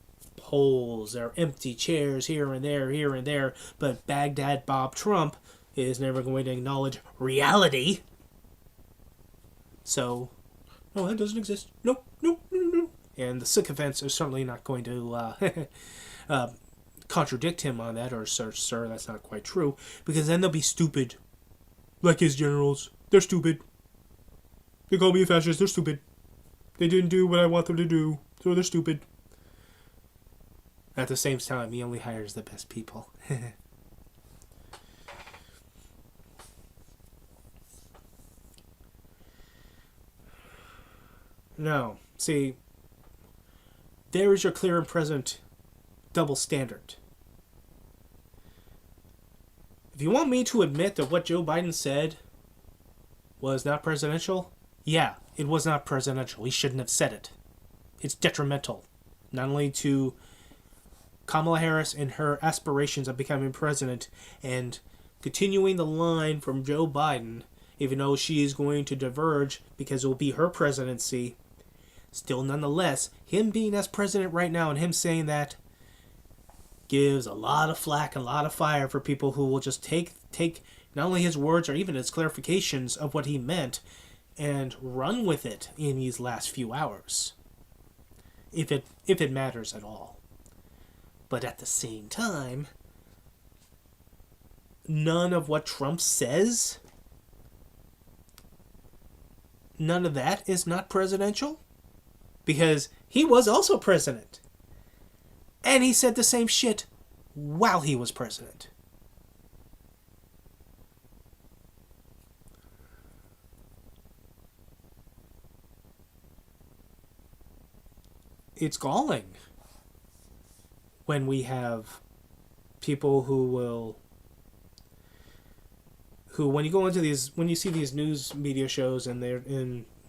holes, there are empty chairs here and there, but Baghdad Bob Trump is never going to acknowledge reality. So, no, that doesn't exist. No. And the sycophants are certainly not going to contradict him on that, or sir, that's not quite true, because then they'll be stupid. Like his generals. They're stupid. They call me a fascist, they're stupid. They didn't do what I want them to do, so they're stupid. At the same time, he only hires the best people. No, see, there is your clear and present double standard. If you want me to admit that what Joe Biden said was not presidential, yeah, it was not presidential. He shouldn't have said it. It's detrimental, not only to Kamala Harris and her aspirations of becoming president and continuing the line from Joe Biden, even though she is going to diverge because it will be her presidency. Still, nonetheless, him being as president right now and him saying that gives a lot of flack and a lot of fire for people who will just take not only his words or even his clarifications of what he meant and run with it in these last few hours. If it matters at all. But at the same time, none of what Trump says, none of that is not presidential. Because he was also president. And he said the same shit while he was president. It's galling when we have people who when you go into when you see these news media shows and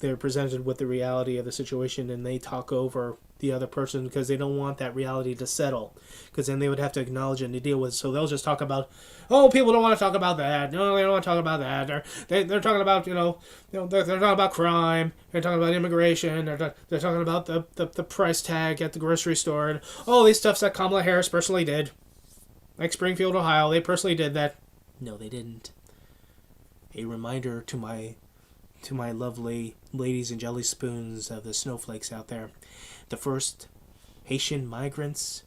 they're presented with the reality of the situation and they talk over the other person because they don't want that reality to settle, because then they would have to acknowledge it and deal with it. So they'll just talk about, people don't want to talk about that. No, they don't want to talk about that. They're talking about, they're talking about crime. They're talking about immigration. They're talking about the price tag at the grocery store and all these stuffs that Kamala Harris personally did. Like Springfield, Ohio, they personally did that. No, they didn't. A reminder to my lovely ladies and Jellyspoons of the snowflakes out there. The first Haitian migrants,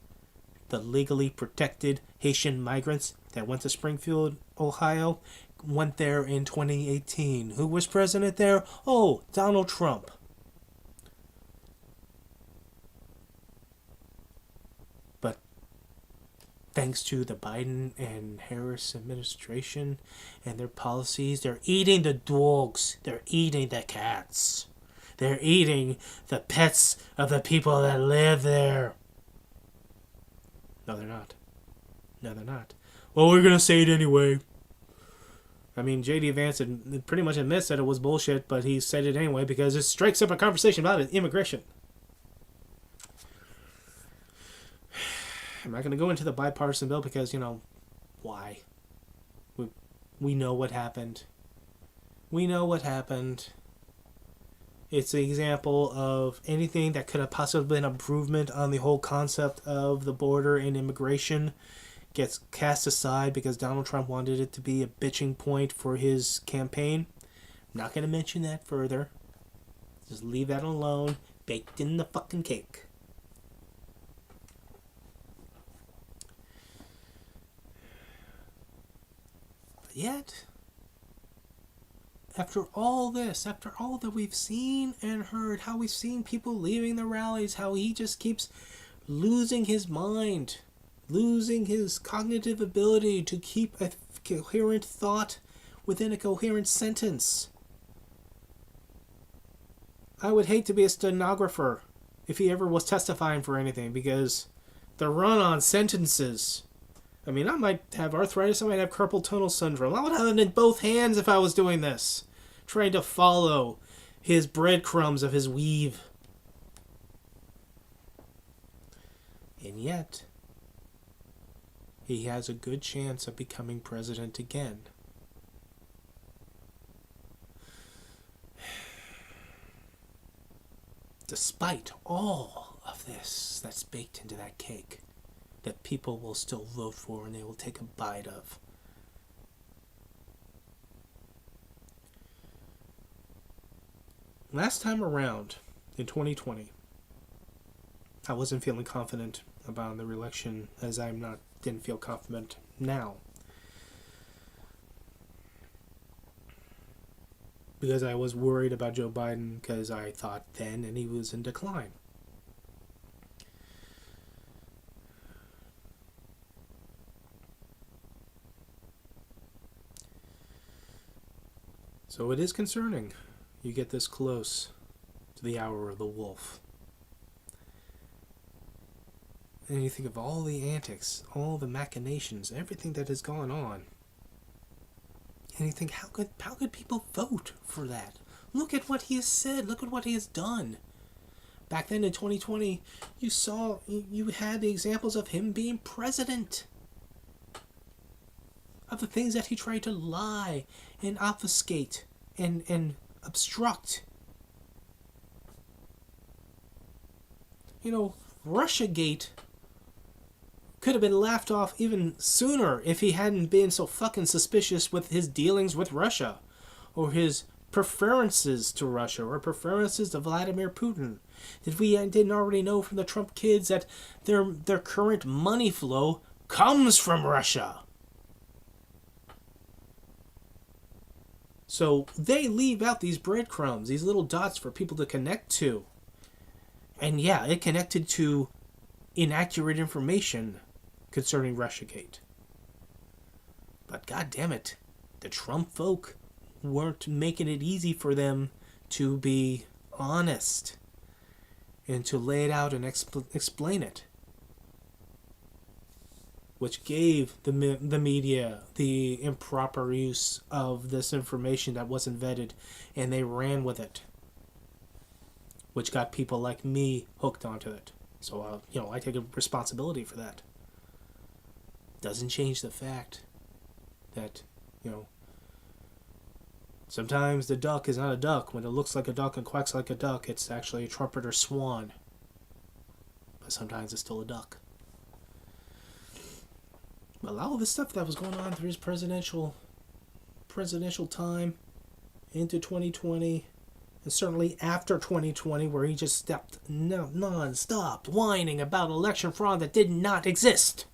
the legally protected Haitian migrants that went to Springfield, Ohio, went there in 2018. Who was president there? Oh, Donald Trump. But thanks to the Biden and Harris administration and their policies, they're eating the dogs. They're eating the cats. They're eating the pets of the people that live there. No, they're not. No, they're not. Well, we're going to say it anyway. I mean, J.D. Vance pretty much admits that it was bullshit, but he said it anyway because it strikes up a conversation about immigration. I'm not going to go into the bipartisan bill because, why? We know what happened. We know what happened. It's an example of anything that could have possibly been improvement on the whole concept of the border and immigration gets cast aside because Donald Trump wanted it to be a bitching point for his campaign. I'm not going to mention that further. Just leave that alone. Baked in the fucking cake. But yet, after all this, after all that we've seen and heard, how we've seen people leaving the rallies, how he just keeps losing his mind, losing his cognitive ability to keep a coherent thought within a coherent sentence. I would hate to be a stenographer if he ever was testifying for anything, because the run-on sentences... I mean, I might have arthritis, I might have carpal tunnel syndrome. I would have it in both hands if I was doing this, trying to follow his breadcrumbs of his weave. And yet, he has a good chance of becoming president again. Despite all of this that's baked into that cake, that people will still vote for and they will take a bite of. Last time around, in 2020, I wasn't feeling confident about the re-election as didn't feel confident now. Because I was worried about Joe Biden because I thought then and he was in decline. So it is concerning. You get this close to the hour of the wolf. And you think of all the antics, all the machinations, everything that has gone on. And you think, how could people vote for that? Look at what he has said. Look at what he has done. Back then in 2020, you had the examples of him being president. Of the things that he tried to lie and obfuscate and obstruct. You know, Russiagate could have been laughed off even sooner if he hadn't been so fucking suspicious with his dealings with Russia, or his preferences to Russia, or preferences to Vladimir Putin. That we didn't already know from the Trump kids that their current money flow comes from Russia. So they leave out these breadcrumbs, these little dots for people to connect to. And yeah, it connected to inaccurate information concerning Russiagate. But god damn it, the Trump folk weren't making it easy for them to be honest and to lay it out and explain it. Which gave the media the improper use of this information that wasn't vetted, and they ran with it. Which got people like me hooked onto it. So, I take a responsibility for that. Doesn't change the fact that, sometimes the duck is not a duck. When it looks like a duck and quacks like a duck, it's actually a trumpeter swan. But sometimes it's still a duck. Well, all this stuff that was going on through his presidential time into 2020, and certainly after 2020, where he just stepped non-stop whining about election fraud that did not exist,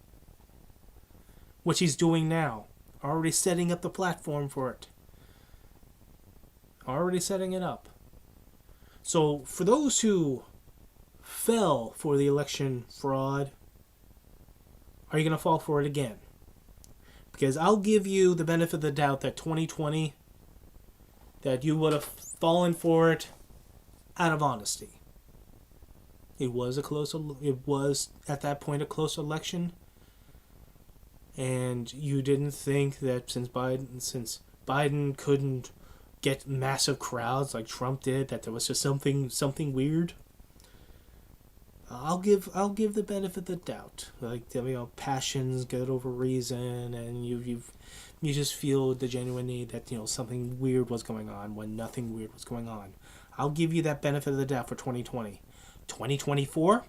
which he's doing now, already setting up the platform for it, already setting it up. So for those who fell for the election fraud, are you going to fall for it again? Because I'll give you the benefit of the doubt that 2020, that you would have fallen for it out of honesty. It was at that point a close election, and you didn't think that since Biden couldn't get massive crowds like Trump did, that there was just something weird. I'll give the benefit of the doubt. Like, passions get over reason, and you just feel the genuine need that something weird was going on when nothing weird was going on. I'll give you that benefit of the doubt for 2020. 2024?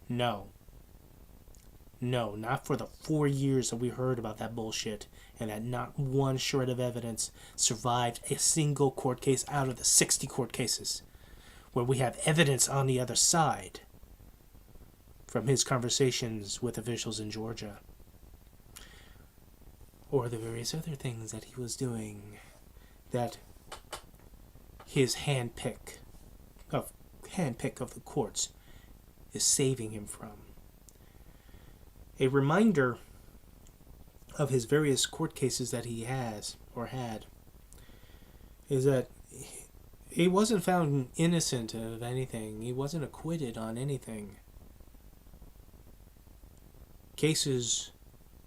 No. No, not for the 4 years that we heard about that bullshit and that not one shred of evidence survived a single court case out of the 60 court cases where we have evidence on the other side from his conversations with officials in Georgia or the various other things that he was doing that his handpick of the courts is saving him from. A reminder of his various court cases that he has or had is that he wasn't found innocent of anything. He wasn't acquitted on anything. Cases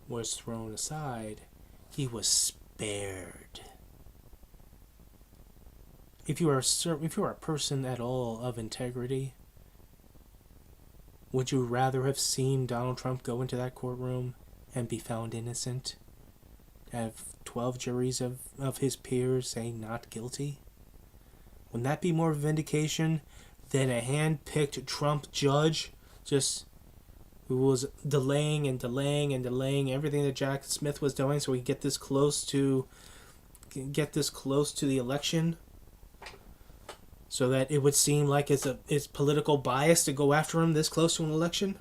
was thrown aside. He was spared. If you are a person at all of integrity, would you rather have seen Donald Trump go into that courtroom and be found innocent? Have 12 juries of his peers say not guilty? Wouldn't that be more vindication than a hand-picked Trump judge who was delaying everything that Jack Smith was doing so he could get this close to the election? So that it would seem like it's political bias to go after him this close to an election?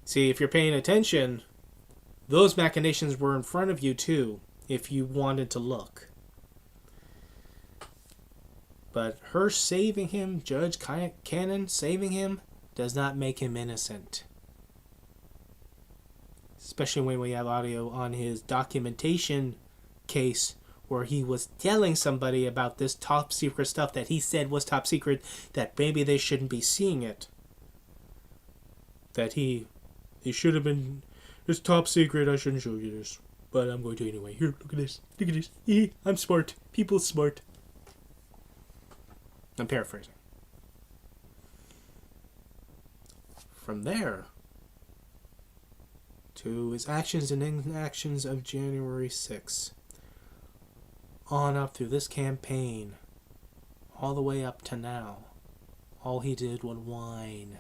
See, if you're paying attention, those machinations were in front of you too, if you wanted to look. But her saving him, Judge Cannon saving him, does not make him innocent. Especially when we have audio on his documentation case where he was telling somebody about this top secret stuff that he said was top secret, that maybe they shouldn't be seeing it. That he should have been, it's top secret, I shouldn't show you this. But I'm going to anyway. Here, look at this. Look at this. I'm smart. People smart. I'm paraphrasing. From there to his actions and inactions of January 6th. On up through this campaign, all the way up to now, all he did was whine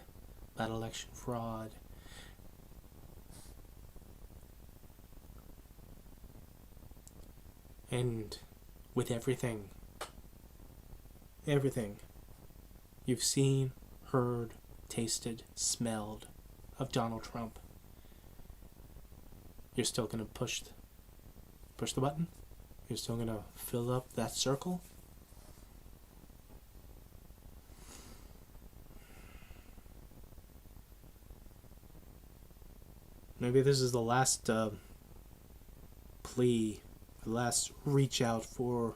about election fraud. And with everything you've seen, heard, tasted, smelled of Donald Trump, you're still going to push the button? You're still going to fill up that circle? Maybe this is the last plea, the last reach out for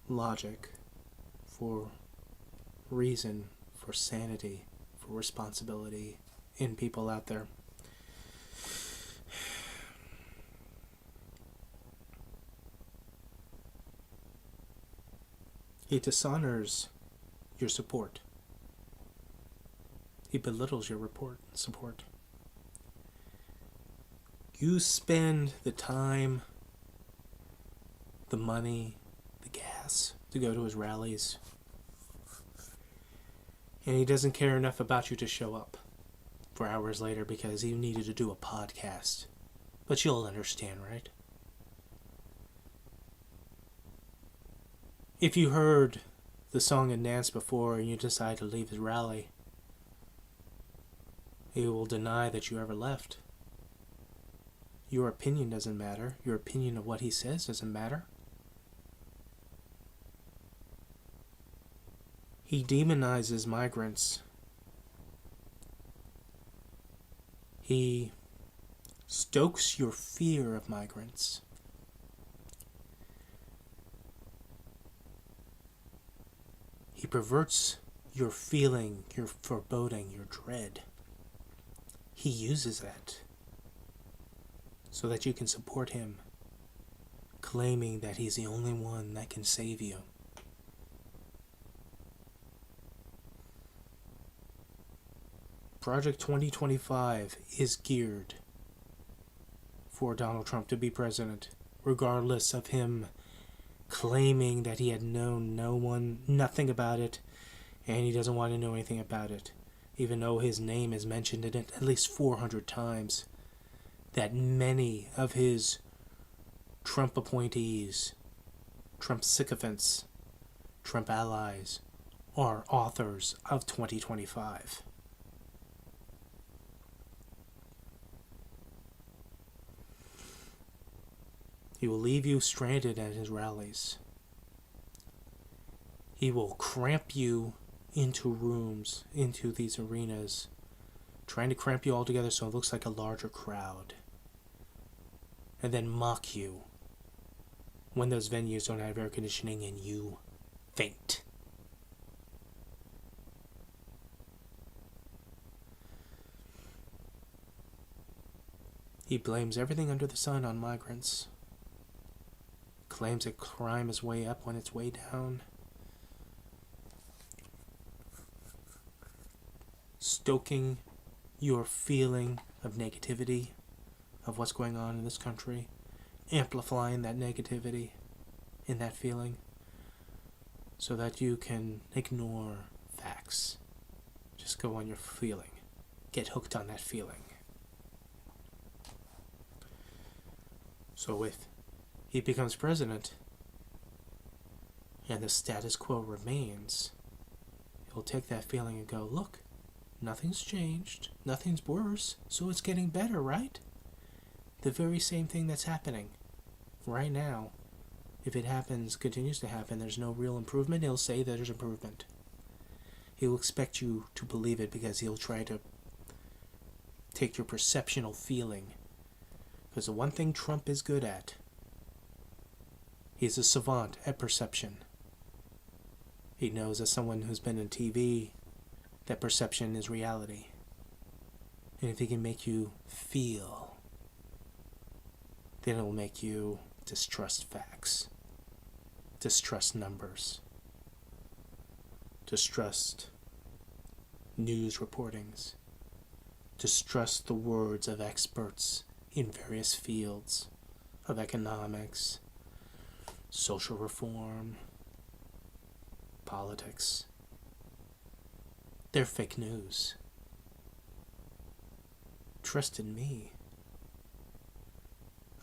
logic, for reason, for sanity, for responsibility in people out there. He dishonors your support. He belittles your support. You spend the time, the money, the gas to go to his rallies, and he doesn't care enough about you to show up for hours later because he needed to do a podcast. But you'll understand, right? If you heard the song and dance before and you decide to leave his rally, he will deny that you ever left. Your opinion doesn't matter. Your opinion of what he says doesn't matter. He demonizes migrants. He stokes your fear of migrants. He perverts your feeling, your foreboding, your dread. He uses that so that you can support him, claiming that he's the only one that can save you. Project 2025 is geared for Donald Trump to be president, regardless of him claiming that he had known nothing about it, and he doesn't want to know anything about it, even though his name is mentioned in it at least 400 times, that many of his Trump appointees, Trump sycophants, Trump allies, are authors of 2025. He will leave you stranded at his rallies. He will cramp you into rooms, into these arenas, trying to cramp you all together so it looks like a larger crowd, and then mock you when those venues don't have air conditioning and you faint. He blames everything under the sun on migrants, claims that crime is way up when it's way down, stoking your feeling of negativity of what's going on in this country, amplifying that negativity in that feeling so that you can ignore facts. Just go on your feeling. Get hooked on that feeling. So if he becomes president and the status quo remains, he'll take that feeling and go, look, nothing's changed, nothing's worse, so it's getting better, right? The very same thing that's happening right now. If it happens, continues to happen, there's no real improvement, he'll say that there's improvement. He'll expect you to believe it because he'll try to take your perceptional feeling. Because the one thing Trump is good at, he's a savant at perception. He knows, as someone who's been in TV, that perception is reality. And if he can make you feel, then it'll make you distrust facts, distrust numbers, distrust news reportings, distrust the words of experts in various fields of economics, social reform, politics. They're fake news. Trust in me.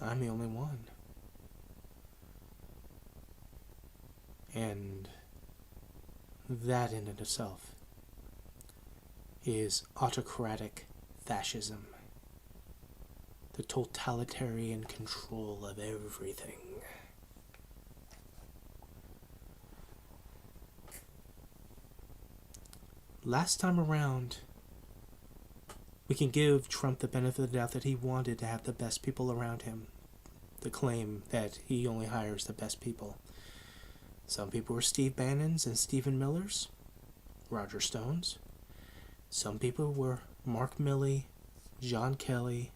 I'm the only one. And that in and itself is autocratic fascism. The totalitarian control of everything. Last time around, we can give Trump the benefit of the doubt that he wanted to have the best people around him. The claim that he only hires the best people. Some people were Steve Bannons and Stephen Millers, Roger Stones. Some people were Mark Milley, John Kelly.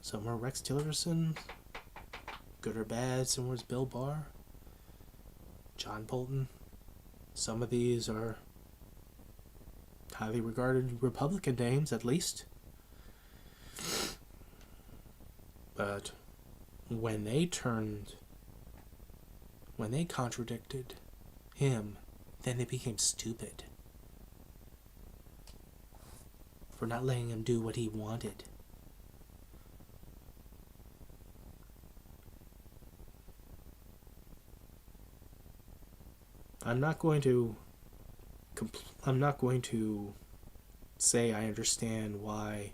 Some were Rex Tillerson, good or bad. Some was Bill Barr, John Bolton. Some of these are highly regarded Republican names, at least. But when they contradicted him, then they became stupid for not letting him do what he wanted. I'm not going to say I understand why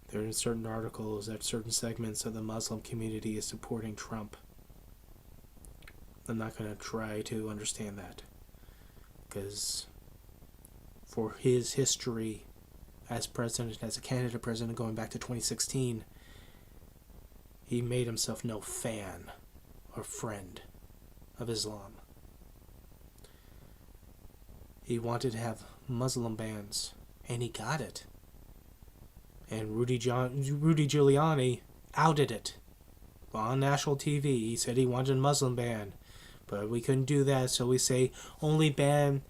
there are certain articles that certain segments of the Muslim community is supporting Trump. I'm not going to try to understand that. Because for his history as president, as a candidate president going back to 2016, he made himself no fan or friend of Islam. He wanted to have Muslim bans, and he got it. And Rudy Giuliani outed it on national TV. He said he wanted a Muslim ban, but we couldn't do that, so we say only ban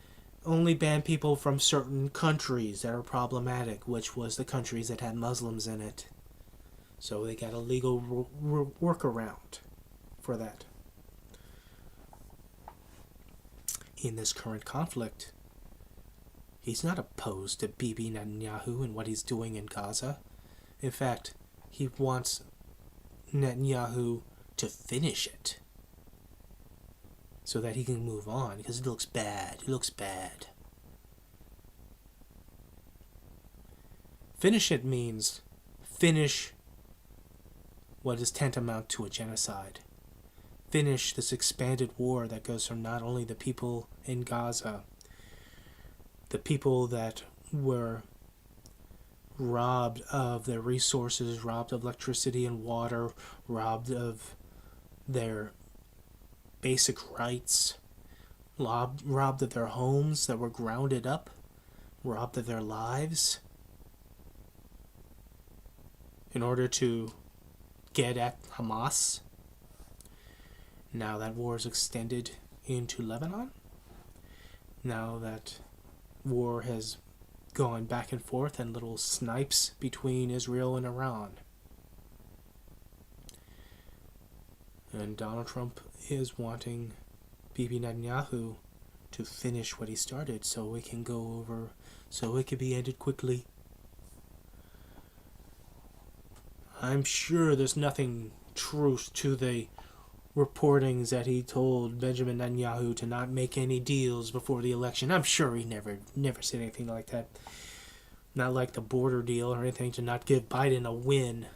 people from certain countries that are problematic, which was the countries that had Muslims in it. So they got a legal workaround for that. In this current conflict, he's not opposed to Bibi Netanyahu and what he's doing in Gaza. In fact, he wants Netanyahu to finish it so that he can move on, because it looks bad. It looks bad. Finish it means finish what is tantamount to a genocide. Finish this expanded war that goes from not only the people in Gaza, the people that were robbed of their resources, robbed of electricity and water, robbed of their basic rights, robbed of their homes that were grounded up, robbed of their lives, in order to get at Hamas. Now that war is extended into Lebanon. Now that war has gone back and forth and little snipes between Israel and Iran. And Donald Trump is wanting Bibi Netanyahu to finish what he started so it can be ended quickly. I'm sure there's nothing truth to the reportings that he told Benjamin Netanyahu to not make any deals before the election. I'm sure he never said anything like that. Not like the border deal or anything, to not give Biden a win,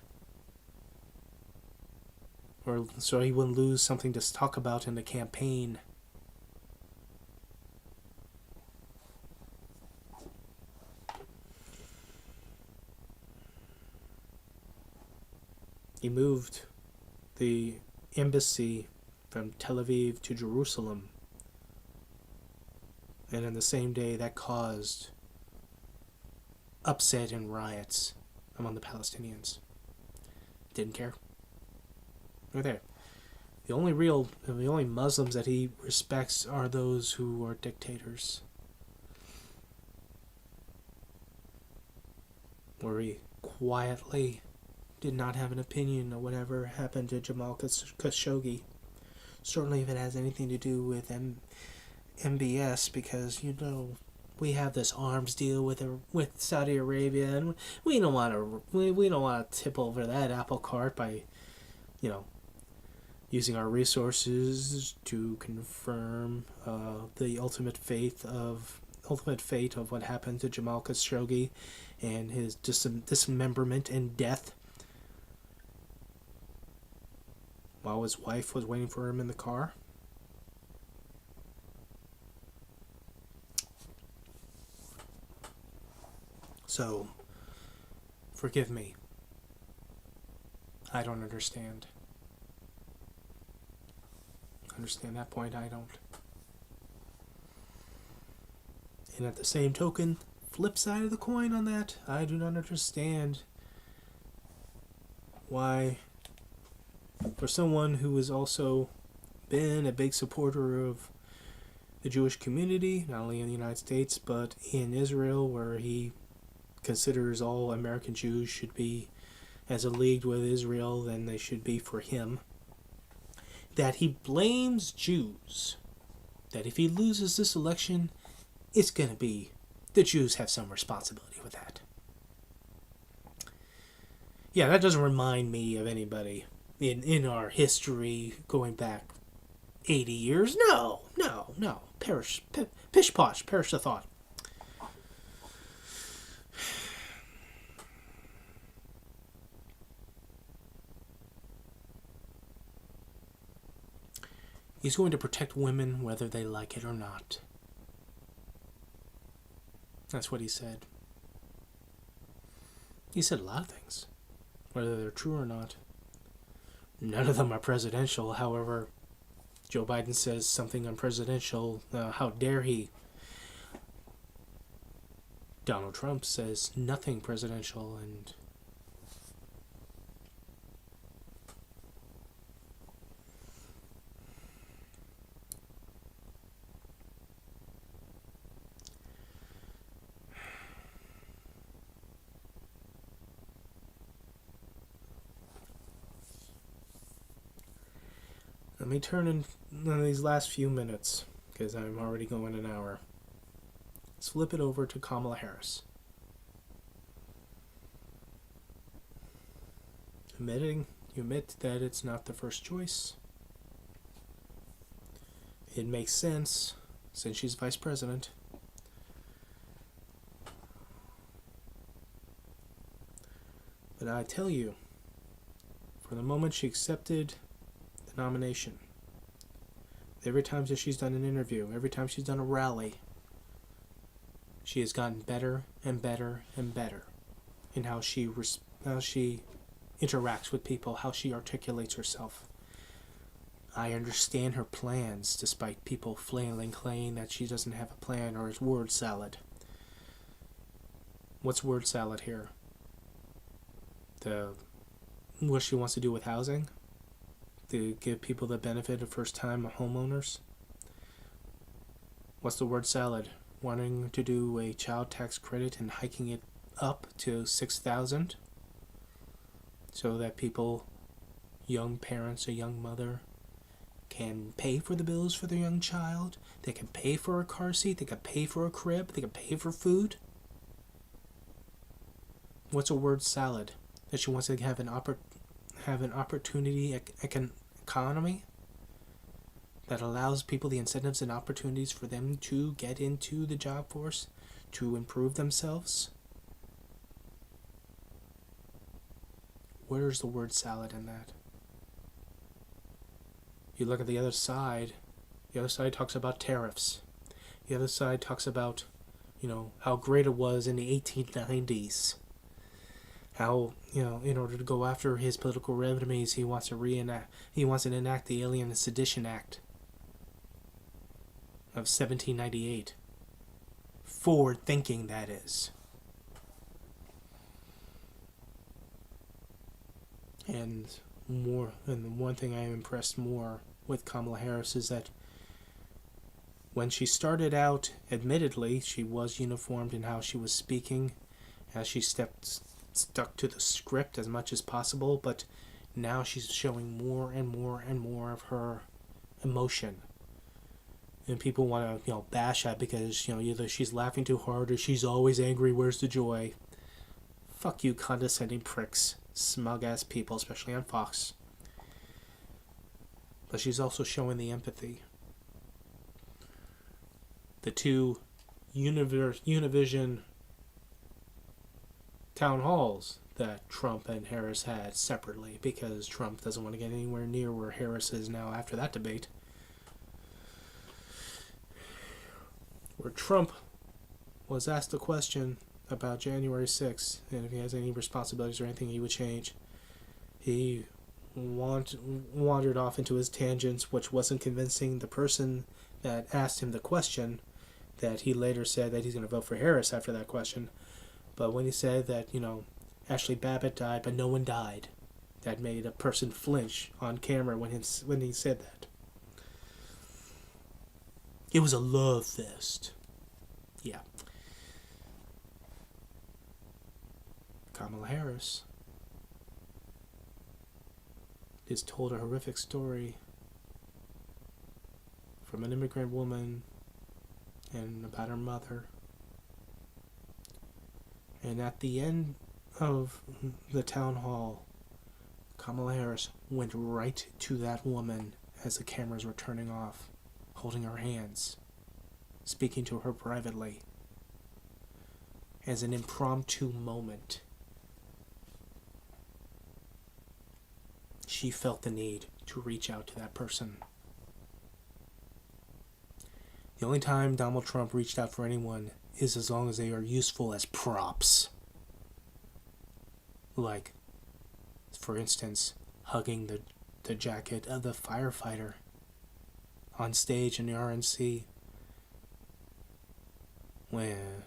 or so he wouldn't lose something to talk about in the campaign. He moved the embassy from Tel Aviv to Jerusalem, and on the same day that caused upset and riots among the Palestinians. Didn't care. They're there. The only Muslims that he respects are those who are dictators. Where he quietly did not have an opinion on whatever happened to Jamal Khashoggi. Certainly if it has anything to do with MBS, because, we have this arms deal with Saudi Arabia, and we don't want to tip over that apple cart by, using our resources to confirm the ultimate fate of what happened to Jamal Khashoggi and his dismemberment and death while his wife was waiting for him in the car. So, forgive me. I don't understand. Understand that point? I don't. And at the same token, flip side of the coin on that, I do not understand why, for someone who has also been a big supporter of the Jewish community, not only in the United States, but in Israel, where he considers all American Jews should be as a league with Israel than they should be for him, that he blames Jews, that if he loses this election, it's going to be the Jews have some responsibility with that. Yeah, that doesn't remind me of anybody in our history going back 80 years. No. Pish posh, perish the thought. He's going to protect women whether they like it or not. That's what he said. He said a lot of things, whether they're true or not. None of them are presidential. However, Joe Biden says something unpresidential. How dare he? Donald Trump says nothing presidential, and Let me turn in these last few minutes, because I'm already going an hour. Let's flip it over to Kamala Harris. You admit that it's not the first choice. It makes sense since she's vice president. But I tell you, from the moment she accepted the nomination, every time that she's done an interview, every time she's done a rally, she has gotten better and better and better in how she interacts with people, how she articulates herself. I understand her plans, despite people flailing, claiming that she doesn't have a plan or is word salad. What's word salad here? What she wants to do with housing? To give people the benefit of first-time homeowners? What's the word salad? Wanting to do a child tax credit and hiking it up to $6,000 so that people, young parents, a young mother, can pay for the bills for their young child. They can pay for a car seat. They can pay for a crib. They can pay for food. What's a word salad? That she wants to have an opportunity economy that allows people the incentives and opportunities for them to get into the job force, to improve themselves. Where's the word salad in that? You look at the other side. The other side talks about tariffs. The other side talks about, how great it was in the 1890s. How, in order to go after his political enemies, he wants to enact the Alien and Sedition Act of 1798. Forward thinking, that is. And the one thing I am impressed more with Kamala Harris is that when she started out, admittedly, she was uniformed in how she was speaking, as she stuck to the script as much as possible, but now she's showing more and more and more of her emotion. And people want to, bash at because, either she's laughing too hard or she's always angry, where's the joy? Fuck you, condescending pricks. Smug-ass people, especially on Fox. But she's also showing the empathy. The two Univision town halls that Trump and Harris had separately, because Trump doesn't want to get anywhere near where Harris is now after that debate. Where Trump was asked a question about January 6th, and if he has any responsibilities or anything he would change. He wandered off into his tangents, which wasn't convincing the person that asked him the question, that he later said that he's going to vote for Harris after that question. But when he said that, Ashley Babbitt died, but no one died, that made a person flinch on camera when he said that. It was a love fest. Yeah. Kamala Harris is told a horrific story from an immigrant woman and about her mother. And at the end of the town hall, Kamala Harris went right to that woman as the cameras were turning off, holding her hands, speaking to her privately, as an impromptu moment. She felt the need to reach out to that person. The only time Donald Trump reached out for anyone is as long as they are useful as props. Like, for instance, hugging the jacket of the firefighter on stage in the RNC, when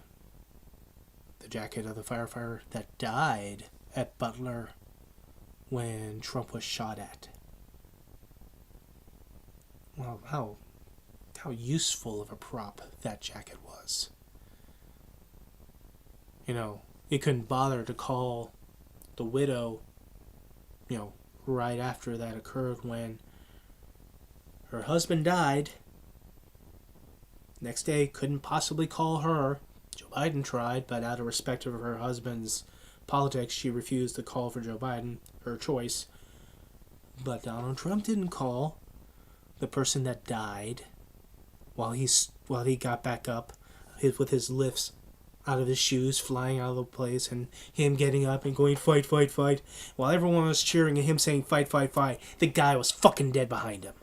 the jacket of the firefighter that died at Butler when Trump was shot at. Well, how useful of a prop that jacket was. He couldn't bother to call the widow, right after that occurred, when Her husband died. Next day, couldn't possibly call her. Joe Biden tried, but out of respect of her husband's politics, she refused to call for Joe Biden, her choice. But Donald Trump didn't call the person that died while he got back up, with his lifts out of his shoes, flying out of the place, and him getting up and going, fight, fight, fight. While everyone was cheering and him saying, fight, fight, fight, the guy was fucking dead behind him.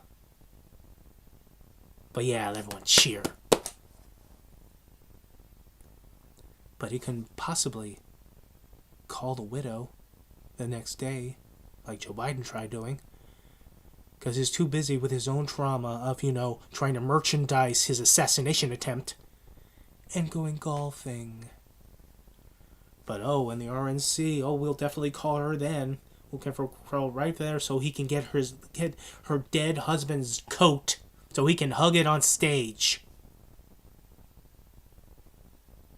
But yeah, everyone cheer. But he couldn't possibly call the widow the next day, like Joe Biden tried doing, because he's too busy with his own trauma of, trying to merchandise his assassination attempt and going golfing. But in the RNC, we'll definitely call her then. We'll get her right there so he can get her dead husband's coat so he can hug it on stage.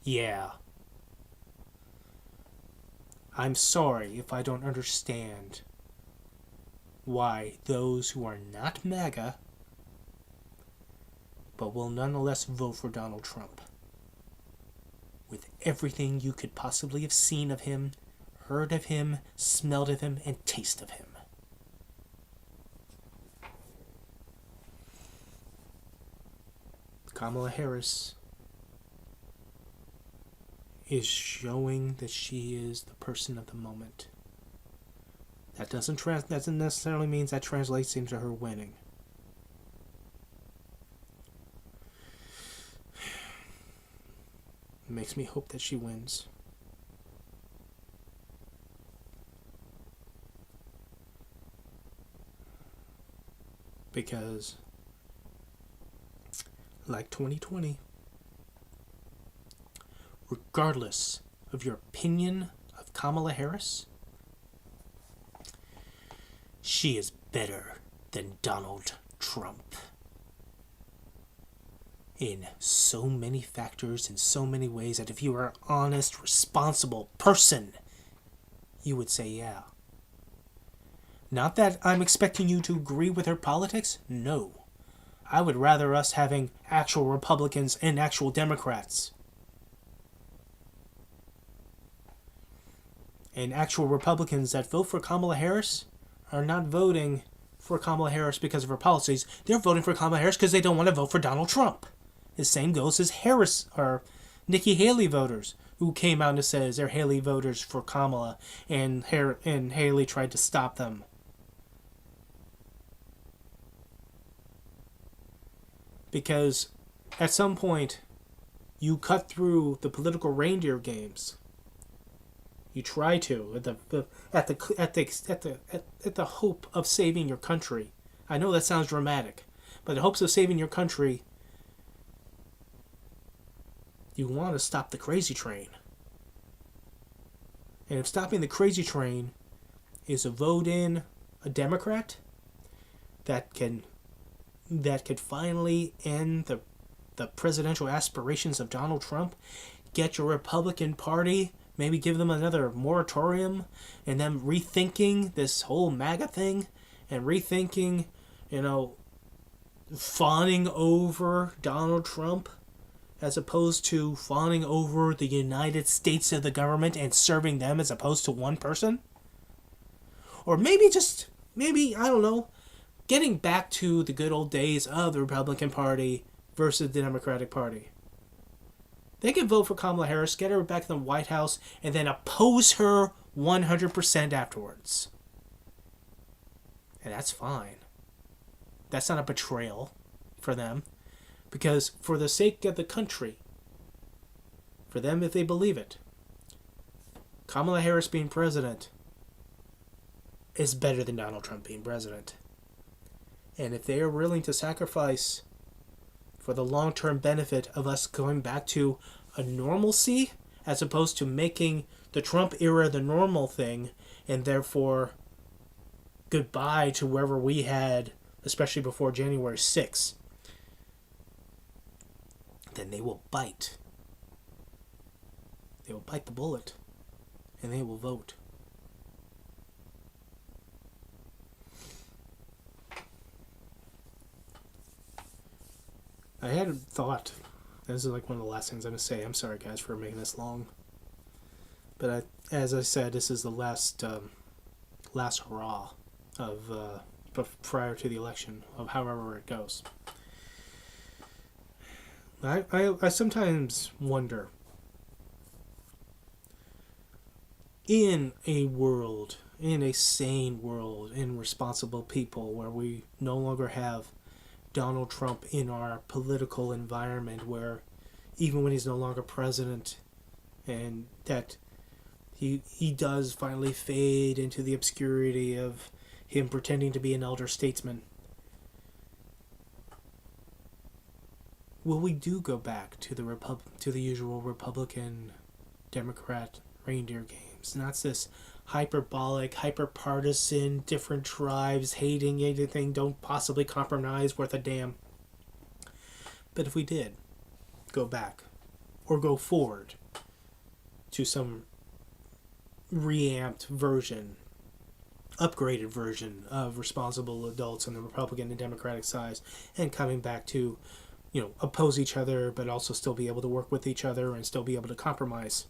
Yeah. I'm sorry if I don't understand why those who are not MAGA but will nonetheless vote for Donald Trump, with everything you could possibly have seen of him, heard of him, smelled of him, and tasted of him. Kamala Harris is showing that she is the person of the moment. That doesn't necessarily mean that translates into her winning. It makes me hope that she wins. Because, like 2020, regardless of your opinion of Kamala Harris, she is better than Donald Trump. In so many factors, in so many ways, that if you were an honest, responsible person, you would say yeah. Not that I'm expecting you to agree with her politics. No. I would rather us having actual Republicans and actual Democrats. And actual Republicans that vote for Kamala Harris are not voting for Kamala Harris because of her policies. They're voting for Kamala Harris because they don't want to vote for Donald Trump. The same goes as Harris or Nikki Haley voters who came out and says they're Haley voters for Kamala, and Haley tried to stop them. Because at some point you cut through the political reindeer games. You try to at the hope of saving your country. I know that sounds dramatic, but in hopes of saving your country, you want to stop the crazy train. And if stopping the crazy train is a vote in a Democrat that could finally end the presidential aspirations of Donald Trump, get your Republican Party, maybe give them another moratorium, and them rethinking this whole MAGA thing, and rethinking, fawning over Donald Trump, as opposed to fawning over the United States of the government and serving them as opposed to one person? Or maybe, I don't know, getting back to the good old days of the Republican Party versus the Democratic Party. They can vote for Kamala Harris, get her back in the White House, and then oppose her 100% afterwards. And that's fine. That's not a betrayal for them. Because for the sake of the country, for them if they believe it, Kamala Harris being president is better than Donald Trump being president. And if they are willing to sacrifice for the long-term benefit of us going back to a normalcy, as opposed to making the Trump era the normal thing, and therefore goodbye to wherever we had, especially before January 6th, then they will bite. They will bite the bullet, and they will vote. I had a thought. This is like one of the last things I'm going to say. I'm sorry, guys, for making this long. But as I said, this is the last hurrah of prior to the election, of however it goes. I sometimes wonder, in a world, in a sane world, in responsible people, where we no longer have Donald Trump in our political environment, where even when he's no longer president, and that he does finally fade into the obscurity of him pretending to be an elder statesman. Will we do go back to the usual Republican Democrat reindeer games? Not this hyperbolic, hyper-partisan, different tribes hating anything, don't possibly compromise worth a damn. But if we did go back or go forward to some reamped version, upgraded version of responsible adults on the Republican and Democratic sides, and coming back to, oppose each other, but also still be able to work with each other and still be able to compromise.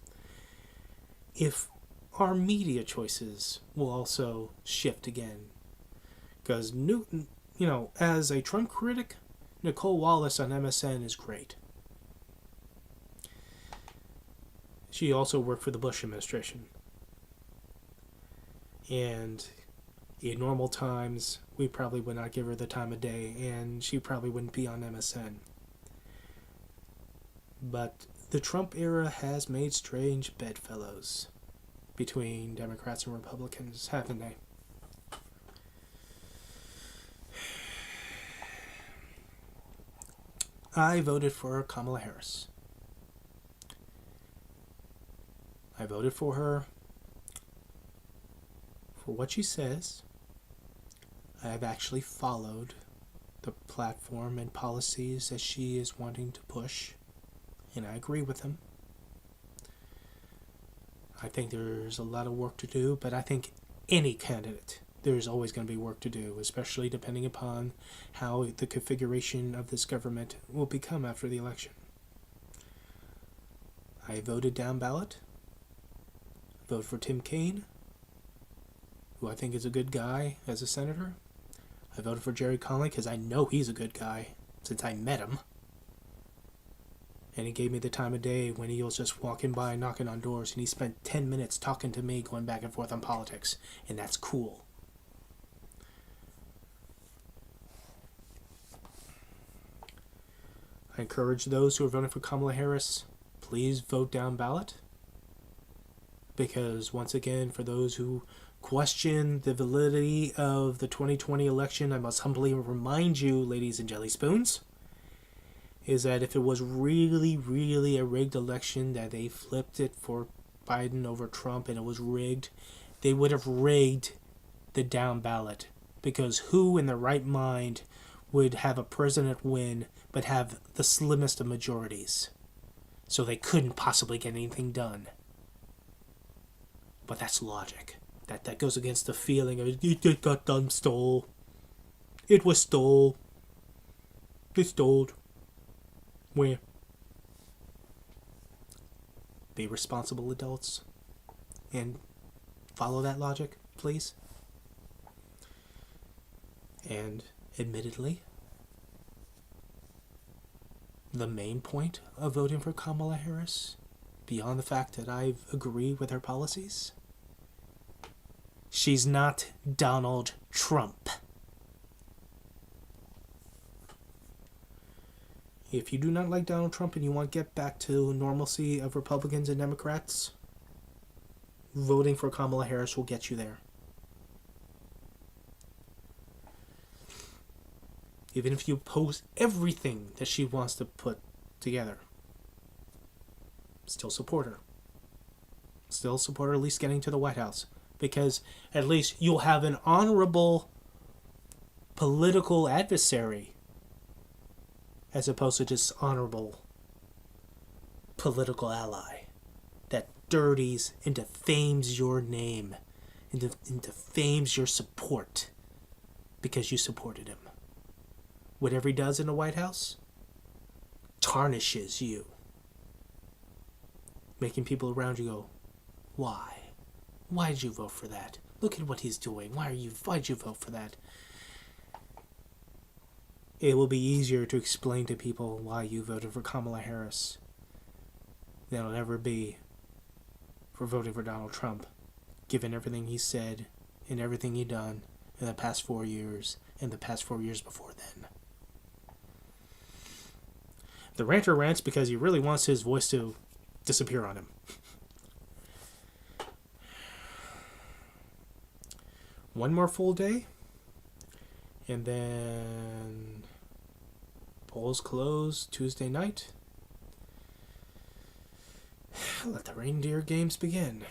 If our media choices will also shift again. Because, as a Trump critic, Nicole Wallace on MSN is great. She also worked for the Bush administration. And in normal times, we probably would not give her the time of day, and she probably wouldn't be on MSN. But the Trump era has made strange bedfellows between Democrats and Republicans, haven't they? I voted for Kamala Harris. I voted for her for what she says. I have actually followed the platform and policies that she is wanting to push, and I agree with them. I think there's a lot of work to do, but I think any candidate, there's always going to be work to do, especially depending upon how the configuration of this government will become after the election. I voted down ballot. Vote for Tim Kaine, who I think is a good guy as a senator. I voted for Jerry Connolly because I know he's a good guy since I met him. And he gave me the time of day when he was just walking by, knocking on doors, and he spent 10 minutes talking to me, going back and forth on politics. And that's cool. I encourage those who are voting for Kamala Harris, please vote down ballot. Because, once again, for those who question the validity of the 2020 election, I must humbly remind you, ladies and Jellyspoons, is that if it was really, really a rigged election, that they flipped it for Biden over Trump and it was rigged, they would have rigged the down ballot. Because who in their right mind would have a president win but have the slimmest of majorities? So they couldn't possibly get anything done. But that's logic. That goes against the feeling of it got done stole. It was stole. It stole. Where? Be responsible adults and follow that logic, please. And admittedly, the main point of voting for Kamala Harris, beyond the fact that I agree with her policies, she's not Donald Trump. If you do not like Donald Trump and you want to get back to normalcy of Republicans and Democrats, voting for Kamala Harris will get you there. Even if you oppose everything that she wants to put together, still support her. Still support her at least getting to the White House. Because at least you'll have an honorable political adversary as opposed to just honorable political ally that dirties and defames your name and defames your support because you supported him. Whatever he does in the White House, tarnishes you, making people around you go, why? Why did you vote for that? Look at what he's doing. Why'd you vote for that? It will be easier to explain to people why you voted for Kamala Harris than it'll ever be for voting for Donald Trump, given everything he said and everything he done in the past 4 years and the past 4 years before then. The ranter rants because he really wants his voice to disappear on him. One more full day, and then polls close Tuesday night. Let the reindeer games begin.